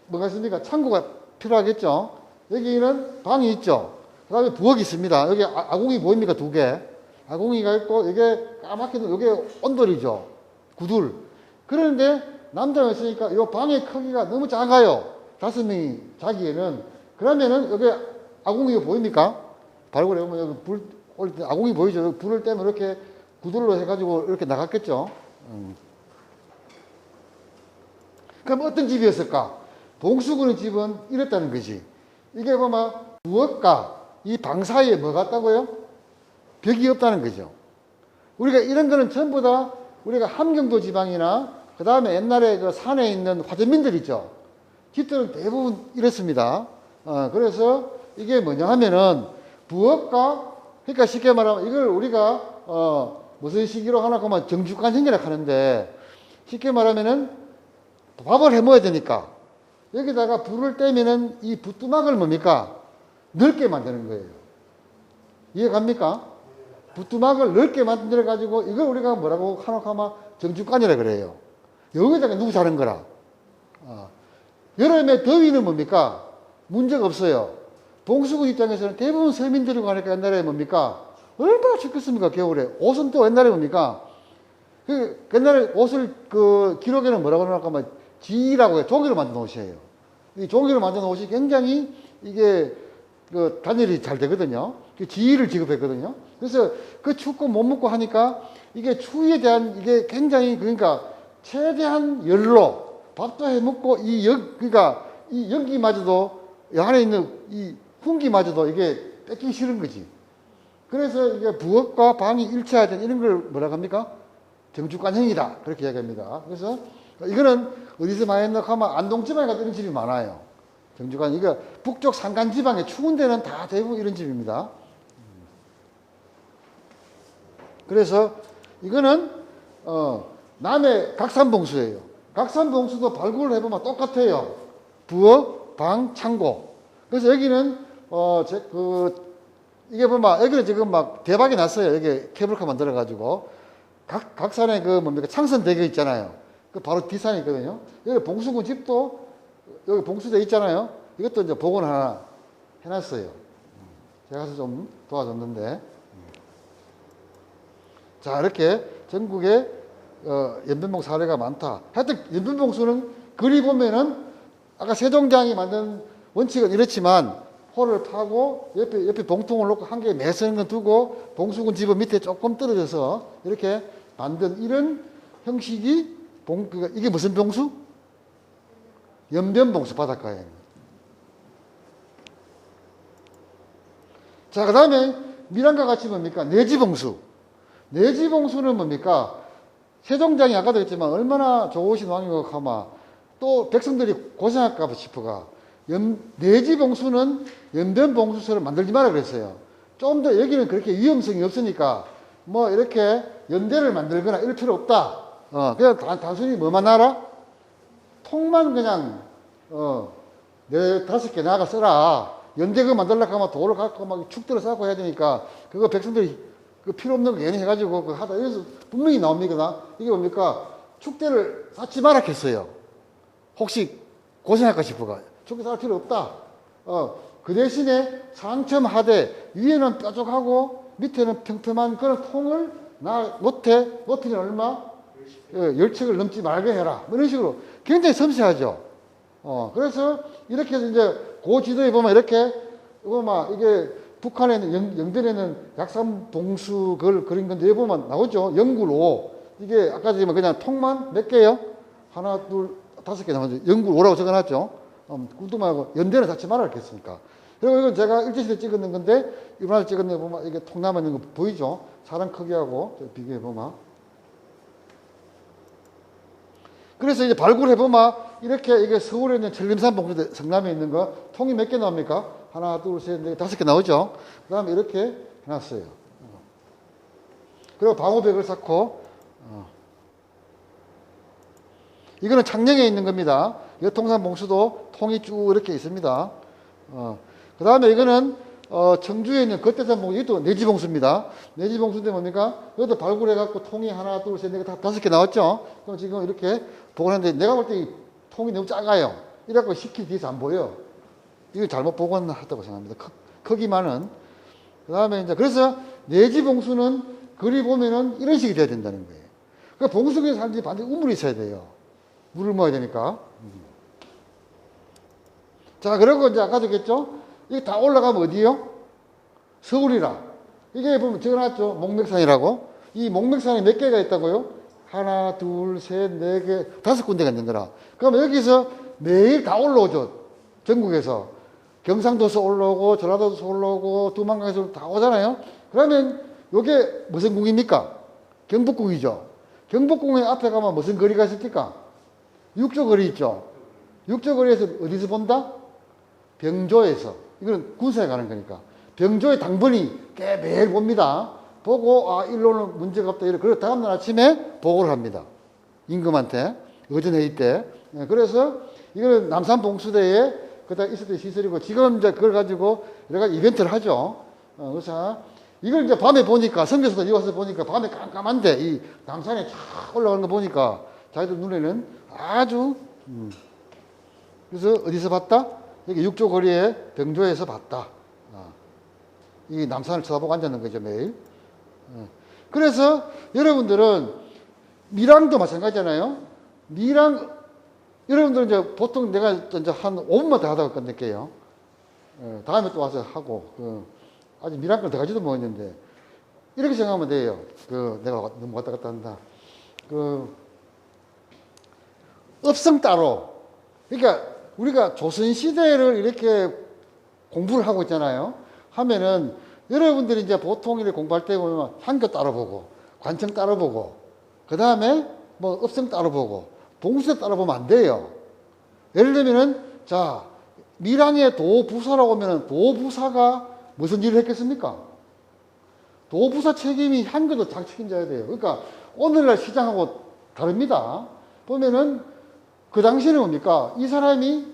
뭐가 있습니까? 창고가 필요하겠죠. 여기는 방이 있죠. 그 다음에 부엌이 있습니다. 여기 아궁이 보입니까? 2개. 아궁이가 있고, 이게 까맣게, 이게 온돌이죠. 구둘. 그런데 남자가 있으니까 이 방의 크기가 너무 작아요. 5명이 자기에는. 그러면은 여기 아궁이가 보입니까? 발굴해보면 여기 불 올 때 아궁이 보이죠? 여기 불을 떼면 이렇게 구둘로 해가지고 이렇게 나갔겠죠? 그럼 어떤 집이었을까? 봉수군의 집은 이랬다는 거지. 이게 보면 부엌과 이 방 사이에 뭐 같다고요? 벽이 없다는 거죠. 우리가 이런 거는 전부 다 우리가 함경도 지방이나 그 다음에 옛날에 그 산에 있는 화전민들 있죠. 집들은 대부분 이렇습니다. 그래서 이게 뭐냐 하면은 부엌과 그러니까 쉽게 말하면 이걸 우리가 무슨 시기로 하나 하면 정주간형이라고 하는데 쉽게 말하면은 밥을 해 먹어야 되니까 여기다가 불을 떼면은 이 부뚜막을 뭡니까? 넓게 만드는 거예요. 이해 갑니까? 부뚜막을 넓게 만들어 가지고 이걸 우리가 뭐라고 하면 정주간이라 그래요. 여기다가 누구 자는 거라. 여름에 더위는 뭡니까? 문제가 없어요. 봉수군 입장에서는 대부분 서민들이고 하니까 옛날에 뭡니까? 얼마나 춥겠습니까? 겨울에. 옷은 또 옛날에 뭡니까? 옛날에 옷을 기록에는 뭐라고 하냐면 지라고 해요. 종이로 만든 옷이에요. 이 종이로 만든 옷이 굉장히 이게 단열이 잘 되거든요. 지를 지급했거든요. 그래서 그 춥고 못 먹고 하니까 이게 추위에 대한 이게 굉장히 그러니까 최대한 열로 밥도 해 먹고 그러니까 이 연기마저도 이 안에 있는 이 훈기마저도 이게 뺏기 싫은 거지. 그래서 이게 부엌과 방이 일체화된 이런 걸 뭐라고 합니까? 정주간형이다. 그렇게 이야기합니다. 그래서 이거는 어디서 많이 했나 하면 안동지방에 가도 이런 집이 많아요. 정주간, 이거 북쪽 산간지방에 추운 데는 다 대부분 이런 집입니다. 그래서 이거는 남해 각산봉수예요. 각산봉수도 발굴을 해보면 똑같아요. 부엌, 방, 창고. 그래서 여기는 이게 보면 여기는 지금 막 대박이 났어요. 여기 케이블카 만들어가지고 각산에 뭡니까 창선대교 있잖아요. 그 바로 뒷산에 있거든요. 여기 봉수군 집도 여기 봉수대 있잖아요. 이것도 이제 복원 하나 해놨어요. 제가 가서 좀 도와줬는데. 자, 이렇게 전국에 연변봉 사례가 많다. 하여튼 연변봉수는 그리 보면은 아까 세종장이 만든 원칙은 이렇지만 홀을 파고 옆에 봉통을 놓고 한 개에 매서는 건 두고 봉수군 집은 밑에 조금 떨어져서 이렇게 만든 이런 형식이 이게 무슨 봉수? 연변봉수 바닷가에. 자, 그 다음에 밀양과 같이 뭡니까? 내지봉수. 내지봉수는 뭡니까? 세종장이 아까도 했지만 얼마나 좋으신 왕이고 하마 또 백성들이 고생할까 싶어가 내지봉수는 연변봉수처럼 만들지 마라 그랬어요. 좀 더 여기는 그렇게 위험성이 없으니까 뭐 이렇게 연대를 만들거나 이럴 필요 없다. 그냥 단순히 뭐만 알아? 통만 그냥 5개 나가 써라. 연대 그거 만들려고 하면 돌을 갖고 막 축들을 쌓고 해야 되니까 그거 백성들이 그 필요 없는 거 괜히 해가지고 그 하다 여기서 분명히 나옵니다. 이게 뭡니까? 축대를 쌓지 마라 했어요. 혹시 고생할까 싶어가. 축대 쌓을 필요 없다. 그 대신에 상첨하되 위에는 뾰족하고 밑에는 평평한 그런 통을 높이는 얼마? 열척을 넘지 말게 해라. 뭐 이런 식으로 굉장히 섬세하죠. 그래서 이렇게 해서 이제 그 지도에 보면 이렇게 이게 북한에 있는 영변에는 약산봉수 그걸 그린 건데 여기 보면 나오죠. 영구로 이게 아까 지금 그냥 통만 몇 개요? 하나, 둘, 5개 나오죠. 영구로라고 적어놨죠. 꿀뚱하고 연대는 닿지 말아 했겠습니까? 그리고 이건 제가 일제시대 찍었는 건데 이번에 찍었는 거 보면 이게 통 남아 있는 거 보이죠? 사람 크기하고 비교해 보면. 그래서 이제 발굴해 보면 이렇게 이게 서울에 있는 천림산 봉수대 성남에 있는 거 통이 몇 개 나옵니까? 하나, 둘, 셋, 넷, 5개 나오죠? 그 다음에 이렇게 해놨어요. 그리고 방호벽을 쌓고, 이거는 창녕에 있는 겁니다. 여통산 봉수도 통이 쭉 이렇게 있습니다. 그 다음에 이거는, 청주에 있는 겉대산 봉수, 이것도 내지봉수입니다. 내지봉수인데 뭡니까? 이것도 발굴해갖고 통이 하나, 둘, 셋, 넷, 5개 나왔죠? 그럼 지금 이렇게 복원했는데 내가 볼 때 이 통이 너무 작아요. 이래갖고 시키 뒤에서 안 보여. 이거 잘못 복원했다고 생각합니다. 크기만은. 그 다음에 이제, 그래서 내지봉수는 그리 보면은 이런 식이 돼야 된다는 거예요. 그 봉수에 살지 반드시 우물이 있어야 돼요. 물을 먹어야 되니까. 자, 그리고 이제 아까 적겠죠? 이게 다 올라가면 어디요? 서울이라. 이게 보면 적어놨죠? 목맥산이라고. 이 목맥산이 몇 개가 있다고요? 하나, 둘, 셋, 네 개, 5군데가 있는 거라. 그럼 여기서 매일 다 올라오죠. 전국에서. 경상도에서 올라오고, 전라도에서 올라오고, 두만강에서 다 오잖아요. 그러면 이게 무슨 궁입니까? 경복궁이죠. 경복궁의 앞에 가면 무슨 거리가 있습니까? 육조거리 있죠. 육조거리에서 어디서 본다? 병조에서. 이건 군사에 가는 거니까. 병조의 당번이 꽤 매일 봅니다. 보고, 아, 일로는 문제가 없다. 이래. 그리고 다음날 아침에 보고를 합니다. 임금한테. 의전회의 때. 그래서 이거는 남산봉수대에 그다 있었던 시설이고, 지금 이제 그걸 가지고 여러 가지 이벤트를 하죠. 그래서 이걸 이제 밤에 보니까, 성교수도 여기 와서 보니까 밤에 깜깜한데, 이 남산에 쫙 올라가는 거 보니까 자기들 눈에는 아주, 그래서 어디서 봤다? 여기 육조 거리에 병조에서 봤다. 이 남산을 쳐다보고 앉았는 거죠, 매일. 그래서 여러분들은 밀항도 마찬가지잖아요. 밀항, 여러분들은 이제 보통 내가 이제 한 5분만 더 하다가 끝낼게요. 다음에 또 와서 하고, 아직 밀항 걸 더 가지도 못했는데, 이렇게 생각하면 돼요. 내가 너무 왔다 갔다 한다. 업성 따로. 그러니까 우리가 조선시대를 이렇게 공부를 하고 있잖아요. 하면은 여러분들이 이제 보통 이렇게 공부할 때 보면 한교 따로 보고, 관청 따로 보고, 그 다음에 뭐 업성 따로 보고, 봉수대 따로 보면 안 돼요. 예를 들면은, 자, 밀항에 도부사라고 하면은 도부사가 무슨 일을 했겠습니까? 도부사 책임이 한교도 장책임져야 돼요. 그러니까 오늘날 시장하고 다릅니다. 보면은 그 당시에는 뭡니까? 이 사람이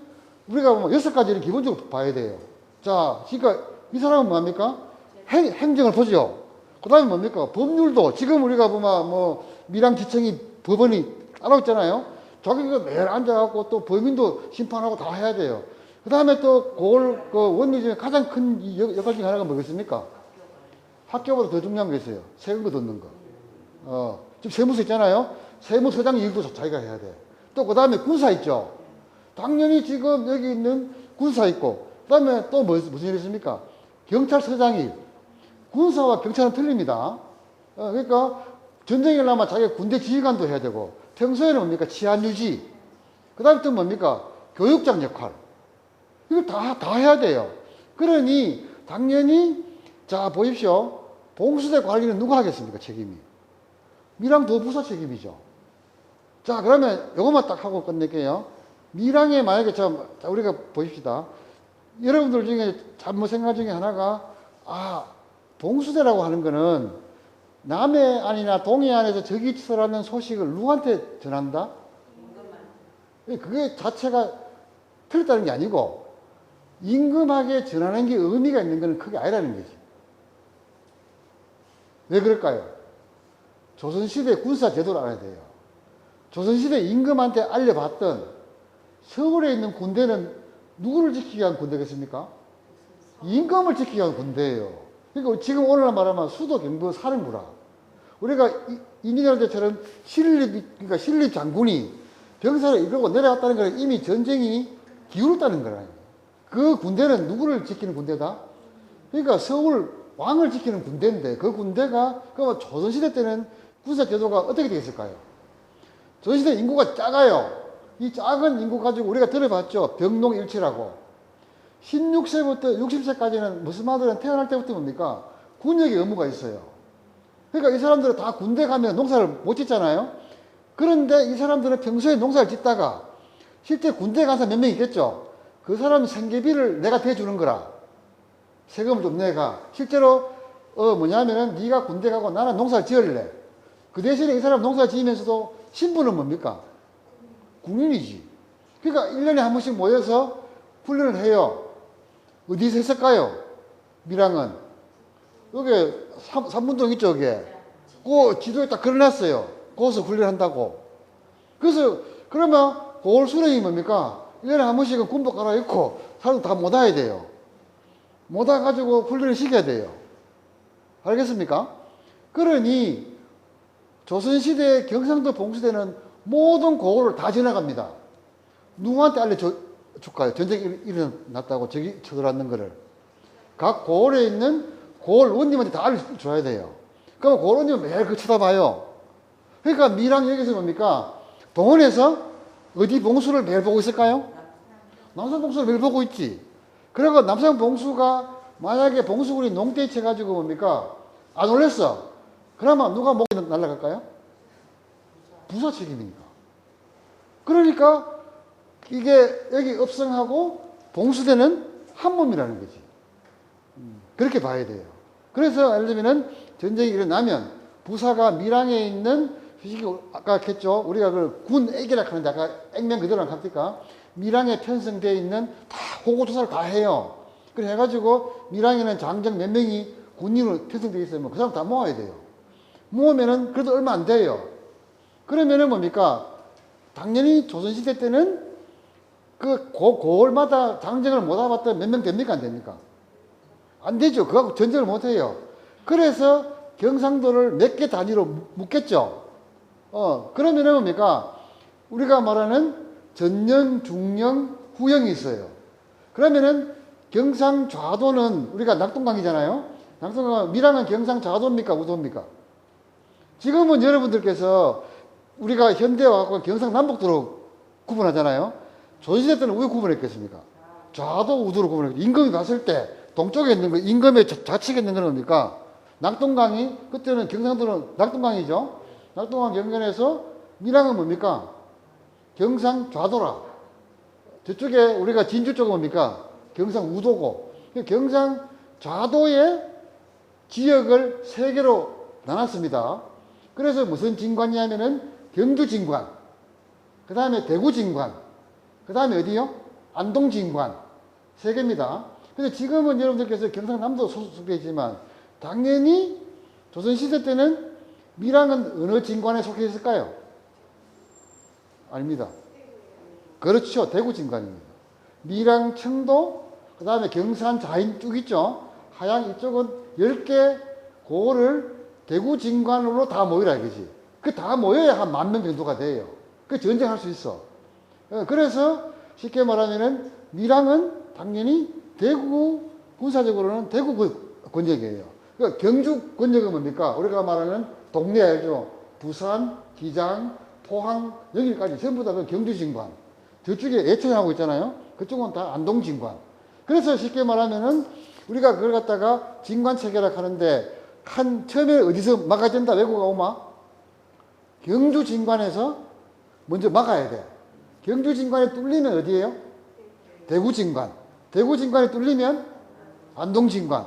우리가 보면 6가지를 기본적으로 봐야 돼요. 자, 그러니까 이 사람은 뭡니까? 행정을 보죠. 그 다음에 뭡니까? 법률도 지금 우리가 보면 뭐 밀항지청이 법원이 따라오잖아요. 자기가 매일 앉아갖고 또 범인도 심판하고 다 해야 돼요. 그 다음에 또 그걸 그 원리 중에 가장 큰 역할 중에 하나가 뭐겠습니까? 학교보다 더 중요한 게 있어요. 세금도 듣는 거. 지금 세무서 있잖아요. 세무서장 일도 자기가 해야 돼. 또 그 다음에 군사 있죠. 당연히 지금 여기 있는 군사 있고, 그 다음에 또 무슨 일이 있습니까? 경찰서장 일. 군사와 경찰은 틀립니다. 그러니까 전쟁이 일어나면 자기가 군대 지휘관도 해야 되고, 평소에는 뭡니까? 치안 유지. 그 다음에 또 뭡니까? 교육장 역할. 이걸 다 해야 돼요. 그러니 당연히 자 보십시오. 봉수대 관리는 누가 하겠습니까? 책임이. 밀항도부사 책임이죠. 자 그러면 이것만 딱 하고 끝낼게요. 밀항에 만약에 자 우리가 보십시다. 여러분들 중에 잘못 생각 중에 하나가 봉수대라고 하는 거는 남해안이나 동해안에서 적이 치서라는 소식을 누구한테 전한다? 그게 자체가 틀렸다는 게 아니고 임금에게 전하는 게 의미가 있는 것은 크게 아니라는 거지. 왜 그럴까요? 조선시대 군사 제도를 알아야 돼요. 조선시대 임금한테 알려봤던 서울에 있는 군대는 누구를 지키기 위한 군대겠습니까? 임금을 지키기 위한 군대예요. 그러니까 지금 오늘날 말하면 수도 경부 사령부라. 우리가 이민열 때처럼 그러니까 신립 장군이 병사를 이끌고 내려갔다는 건 이미 전쟁이 기울었다는 거라요. 그 군대는 누구를 지키는 군대다? 그러니까 서울 왕을 지키는 군대인데 그 군대가 그러면 조선시대 때는 군사 제도가 어떻게 되었을까요? 조선시대 인구가 작아요. 이 작은 인구 가지고 우리가 들어봤죠. 병농일치라고. 16세부터 60세까지는 무슬만들은 태어날 때부터 뭡니까? 군역의 의무가 있어요. 그러니까 이 사람들은 다 군대 가면 농사를 못 짓잖아요. 그런데 이 사람들은 평소에 농사를 짓다가 실제 군대 가서 몇 명 있겠죠. 그 사람 생계비를 내가 대주는 거라. 세금을 좀 내가. 실제로 뭐냐면은 네가 군대 가고 나는 농사를 지을래. 그 대신에 이 사람 농사 지으면서도 신분은 뭡니까? 군인이지. 그러니까 1년에 한 번씩 모여서 훈련을 해요. 어디서 했을까요? 밀항은. 여기 삼문동 있죠, 여기. 그 지도에 딱 그려놨어요. 거기서 훈련한다고. 그래서 그러면 고을 수령이 뭡니까? 1년에 한 번씩은 군복 갈아입고 사람 다 못 와야 돼요. 못 와가지고 훈련을 시켜야 돼요. 알겠습니까? 그러니 조선시대 경상도 봉수대는 모든 고을을 다 지나갑니다. 누구한테 알려줄까요? 전쟁이 일어났다고 저기 쳐들어왔는 거를. 각 고을에 있는 고을원님한테 다 알려줘야 돼요. 그럼 고을원님은 매일 그 쳐다봐요. 그러니까 밀양역에서 뭡니까? 동원에서 어디 봉수를 매일 보고 있을까요? 남산 봉수를 매일 보고 있지. 그리고 남산 봉수가 만약에 봉수군이 농대에 쳐가지고 뭡니까? 안 올렸어. 그러면 누가 목이 날아갈까요? 부사 책임이니까. 그러니까 이게 여기 읍성하고 봉수대는 한 몸이라는 거지. 그렇게 봐야 돼요. 그래서 예를 들면 전쟁이 일어나면 부사가 밀양에 있는 솔직히 아까 했죠. 우리가 그 군 액이라 하는데 아까 액면 그대로 안 합니까? 밀양에 편성되어 있는 다 호구 조사를 다 해요. 그래 해가지고 밀양에는 장정 몇 명이 군인으로 편성되어 있으면 그 사람 다 모아야 돼요. 모으면은 그래도 얼마 안 돼요. 그러면은 뭡니까? 당연히 조선시대 때는 그 고을마다 장정을 못 와봤던 몇 명 됩니까? 안 됩니까? 안 되죠. 그거하고 전쟁을 못 해요. 그래서 경상도를 몇 개 단위로 묶겠죠. 그러면은 뭡니까? 우리가 말하는 전령, 중령, 후령이 있어요. 그러면은 경상좌도는 우리가 낙동강이잖아요. 낙동강, 밀양은 경상좌도입니까? 우도입니까? 지금은 여러분들께서 우리가 현대와 갖고 경상남북도로 구분하잖아요. 조선시대 때는 왜 구분했겠습니까? 좌도, 우도로 구분했고, 임금이 갔을 때 동쪽에 있는 거, 임금의 좌측에 있는 건 뭡니까? 낙동강이, 그때는 경상도는 낙동강이죠. 낙동강 경전에서 밀양은 뭡니까? 경상좌도라. 저쪽에 우리가 진주 쪽은 뭡니까? 경상우도고. 경상좌도의 지역을 세 개로 나눴습니다. 그래서 무슨 진관이냐면은 경주진관, 그 다음에 대구진관, 그 다음에 어디요? 안동진관. 세 개입니다. 그래서 지금은 여러분들께서 경상남도 소속되어 있지만 당연히 조선시대 때는 밀양은 어느 진관에 속해 있을까요? 아닙니다. 그렇죠. 대구진관입니다. 밀양, 청도, 그 다음에 경산, 자인 쭉 있죠. 하양 이쪽은 10개 고을을 대구진관으로 다 모이라 이거지. 그 다 모여야 한 10,000명 정도가 돼요. 그 전쟁할 수 있어. 그래서 쉽게 말하면은 밀양은 당연히 대구, 군사적으로는 대구 권역이에요. 그러니까 경주 권역은 뭡니까? 우리가 말하는 동네 알죠? 부산, 기장, 포항, 여기까지 전부 다 그 경주진관. 저쪽에 애천하고 있잖아요. 그쪽은 다 안동진관. 그래서 쉽게 말하면은 우리가 그걸 갖다가 진관 체계라 하는데 처음에 어디서 막아야 된다 외국가 오마? 경주 진관에서 먼저 막아야 돼. 경주 진관에 뚫리면 어디예요? 대구 진관. 대구 진관에 뚫리면 안동 진관.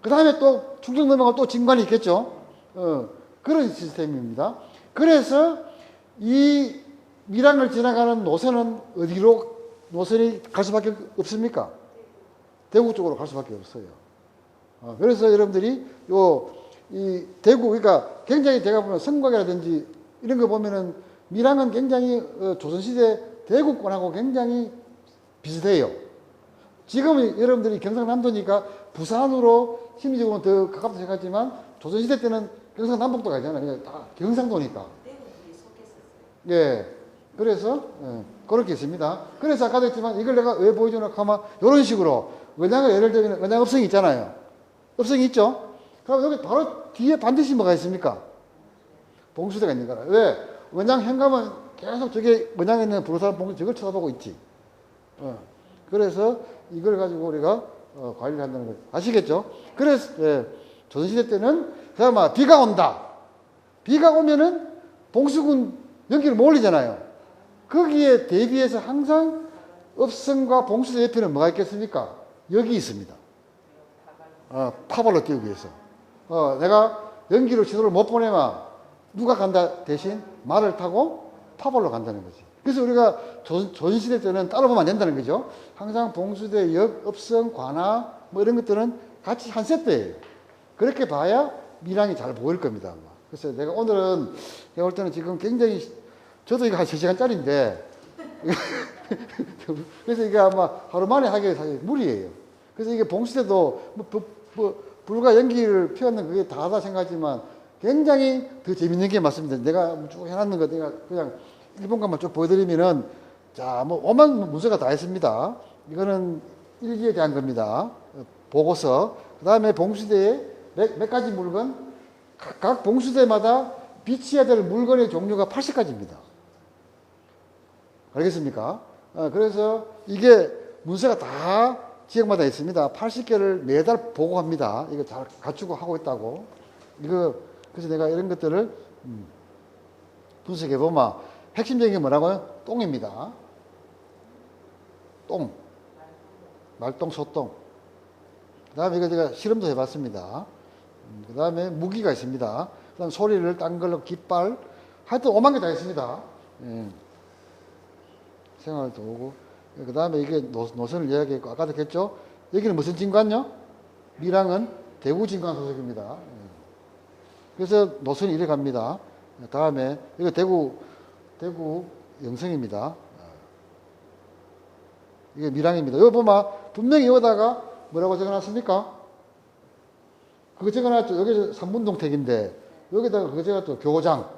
그 다음에 또 충청 넘어가면 또 진관이 있겠죠. 그런 시스템입니다. 그래서 이 밀양을 지나가는 노선은 어디로 노선이 갈 수밖에 없습니까? 대구 쪽으로 갈 수밖에 없어요. 그래서 여러분들이 이 대구, 그러니까 굉장히 제가 보면 성곽이라든지 이런 거 보면은 밀양은 굉장히 조선시대 대구권하고 굉장히 비슷해요. 지금은 여러분들이 경상남도니까 부산으로 심리적으로는 더 가깝다 생각하지만 조선시대 때는 경상남북도가 있잖아요. 그냥 다 경상도니까. 예. 그래서, 그렇게 있습니다. 그래서 아까도 했지만 이걸 내가 왜 보여주나 하면 이런 식으로 원양을 예를 들면 원양 읍성이 있잖아요. 읍성이 있죠? 그럼 여기 바로 뒤에 반드시 뭐가 있습니까? 봉수대가 있는 거라. 왜? 원양 현감은 계속 저게 원양에 있는 부르사람 봉수 저걸 쳐다보고 있지. 그래서 이걸 가지고 우리가 관리를 한다는 거 아시겠죠? 그래서 조선시대 때는 그냥 비가 온다. 비가 오면은 봉수군 여기를 몰리잖아요. 거기에 대비해서 항상 읍성과 봉수대 옆에는 뭐가 있겠습니까? 여기 있습니다. 파벌로 띄우기 위해서. 내가 연기를 지도를 못 보내면 누가 간다 대신 말을 타고 파벌로 간다는 거지. 그래서 우리가 조선시대 때는 따로 보면 안 된다는 거죠. 항상 봉수대, 역, 읍성, 관하 뭐 이런 것들은 같이 한 세트예요. 그렇게 봐야 밀양이 잘 보일 겁니다. 아마. 그래서 내가 오늘은 내가 볼 때는 지금 굉장히 저도 이거 한 3시간짜리인데 그래서 이게 아마 하루 만에 하기에 사실 무리예요. 그래서 이게 봉수대도 불과 연기를 피웠는 그게 다하다 생각하지만 굉장히 더 재밌는 게 맞습니다. 내가 쭉 해놨는 거 내가 그냥 일본관만 쭉 보여드리면은 자, 뭐 오만 문서가 다 있습니다. 이거는 일기에 대한 겁니다. 보고서. 그 다음에 봉수대에 몇 가지 물건, 각 봉수대마다 비치해야 될 물건의 종류가 80가지입니다. 알겠습니까? 그래서 이게 문서가 다 지역마다 있습니다. 80개를 매달 보고합니다. 이거 잘 갖추고 하고 있다고. 그래서 내가 이런 것들을 분석해 보면 핵심적인 게 뭐라고요? 똥입니다. 똥. 말똥, 소똥. 그 다음에 이거 제가 실험도 해봤습니다. 그 다음에 무기가 있습니다. 그 다음 소리를 딴 걸로 깃발. 하여튼 5만 개 다 있습니다. 예. 생활도 오고. 그 다음에 이게 노선을 이야기했고, 아까도 했죠? 여기는 무슨 진관요? 밀양은 대구 진관 소속입니다. 예. 그래서 노선이 이래 갑니다. 다음에, 이거 대구 영성입니다. 이게 밀양입니다. 여기 보면 분명히 여기다가 뭐라고 적어놨습니까? 그거 적어놨죠. 여기 삼분동택인데 여기다가 그거 적어놨죠. 교장.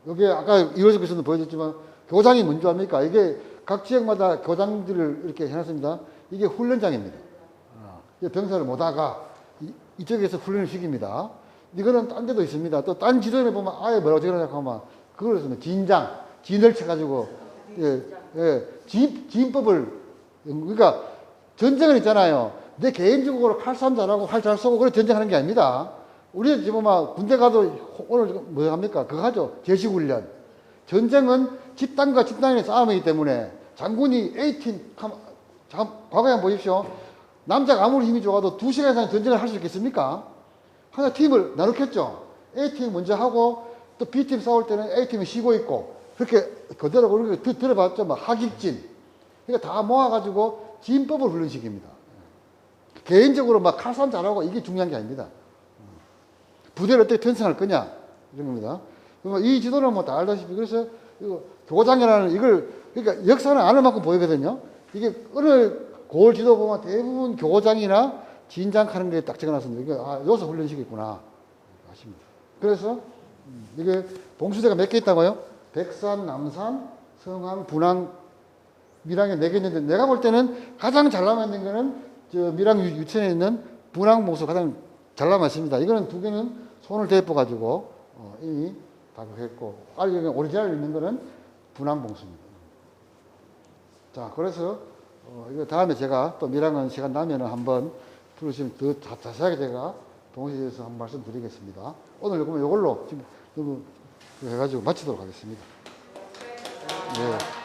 여기 아까 이호석 교수도 보여줬지만 교장이 뭔지 압니까? 이게 각 지역마다 교장들을 이렇게 해놨습니다. 이게 훈련장입니다. 병사를 모다가 이쪽에서 훈련을 시킵니다. 이거는 딴 데도 있습니다. 또 딴 지도에 보면 아예 뭐라고 적어놨냐고 하면 그걸 했습니다. 진장, 진을 쳐가지고 진법을 그러니까 전쟁은 있잖아요. 내 개인적으로 칼싸움 잘하고 활 잘 쏘고 그래 전쟁하는 게 아닙니다. 우리 지금 막 군대 가도 오늘 뭐 합니까? 그거 하죠. 제식훈련. 전쟁은 집단과 집단의 싸움이기 때문에 장군이 A팀 과거에 한번 보십시오. 남자가 아무리 힘이 좋아도 2시간 이상 전쟁을 할 수 있겠습니까? 하나 팀을 나누겠죠. A팀 먼저 하고 또 B팀 싸울 때는 A팀이 쉬고 있고 그렇게 그대로 그런 거 들어봤죠. 막 하객진. 그러니까 다 모아가지고 진법을 훈련시킵니다. 개인적으로 막 칼싸움 잘하고 이게 중요한 게 아닙니다. 부대를 어떻게 편성할 거냐 이런 겁니다. 이 지도는 뭐 다 알다시피 그래서 이거 교장이라는 이걸 그러니까 역사는 아는 만큼 보이거든요. 이게 어느 고을 지도 보면 대부분 교장이나 진장하는 게 딱 적어놨습니다. 이게 여기서 훈련시켰구나 아십니다. 그래서 이게 봉수대가 몇 개 있다고요? 백산, 남산, 성황, 분황, 밀양에 4개 있는데 내가 볼 때는 가장 잘 남아있는 거는 저 밀양 유천에 있는 분황 봉수 가장 잘 남아있습니다. 이거는 2개는 손을 대포 가지고 이미 다 했고 오리지널 있는 거는 분황 봉수입니다. 자, 그래서 이거 다음에 제가 또 밀양은 시간 나면은 한번 부르시면 더 자세하게 제가 봉수에 대해서 한번 말씀드리겠습니다. 오늘 그러면 이걸로 지금 해가지고 마치도록 하겠습니다. 네.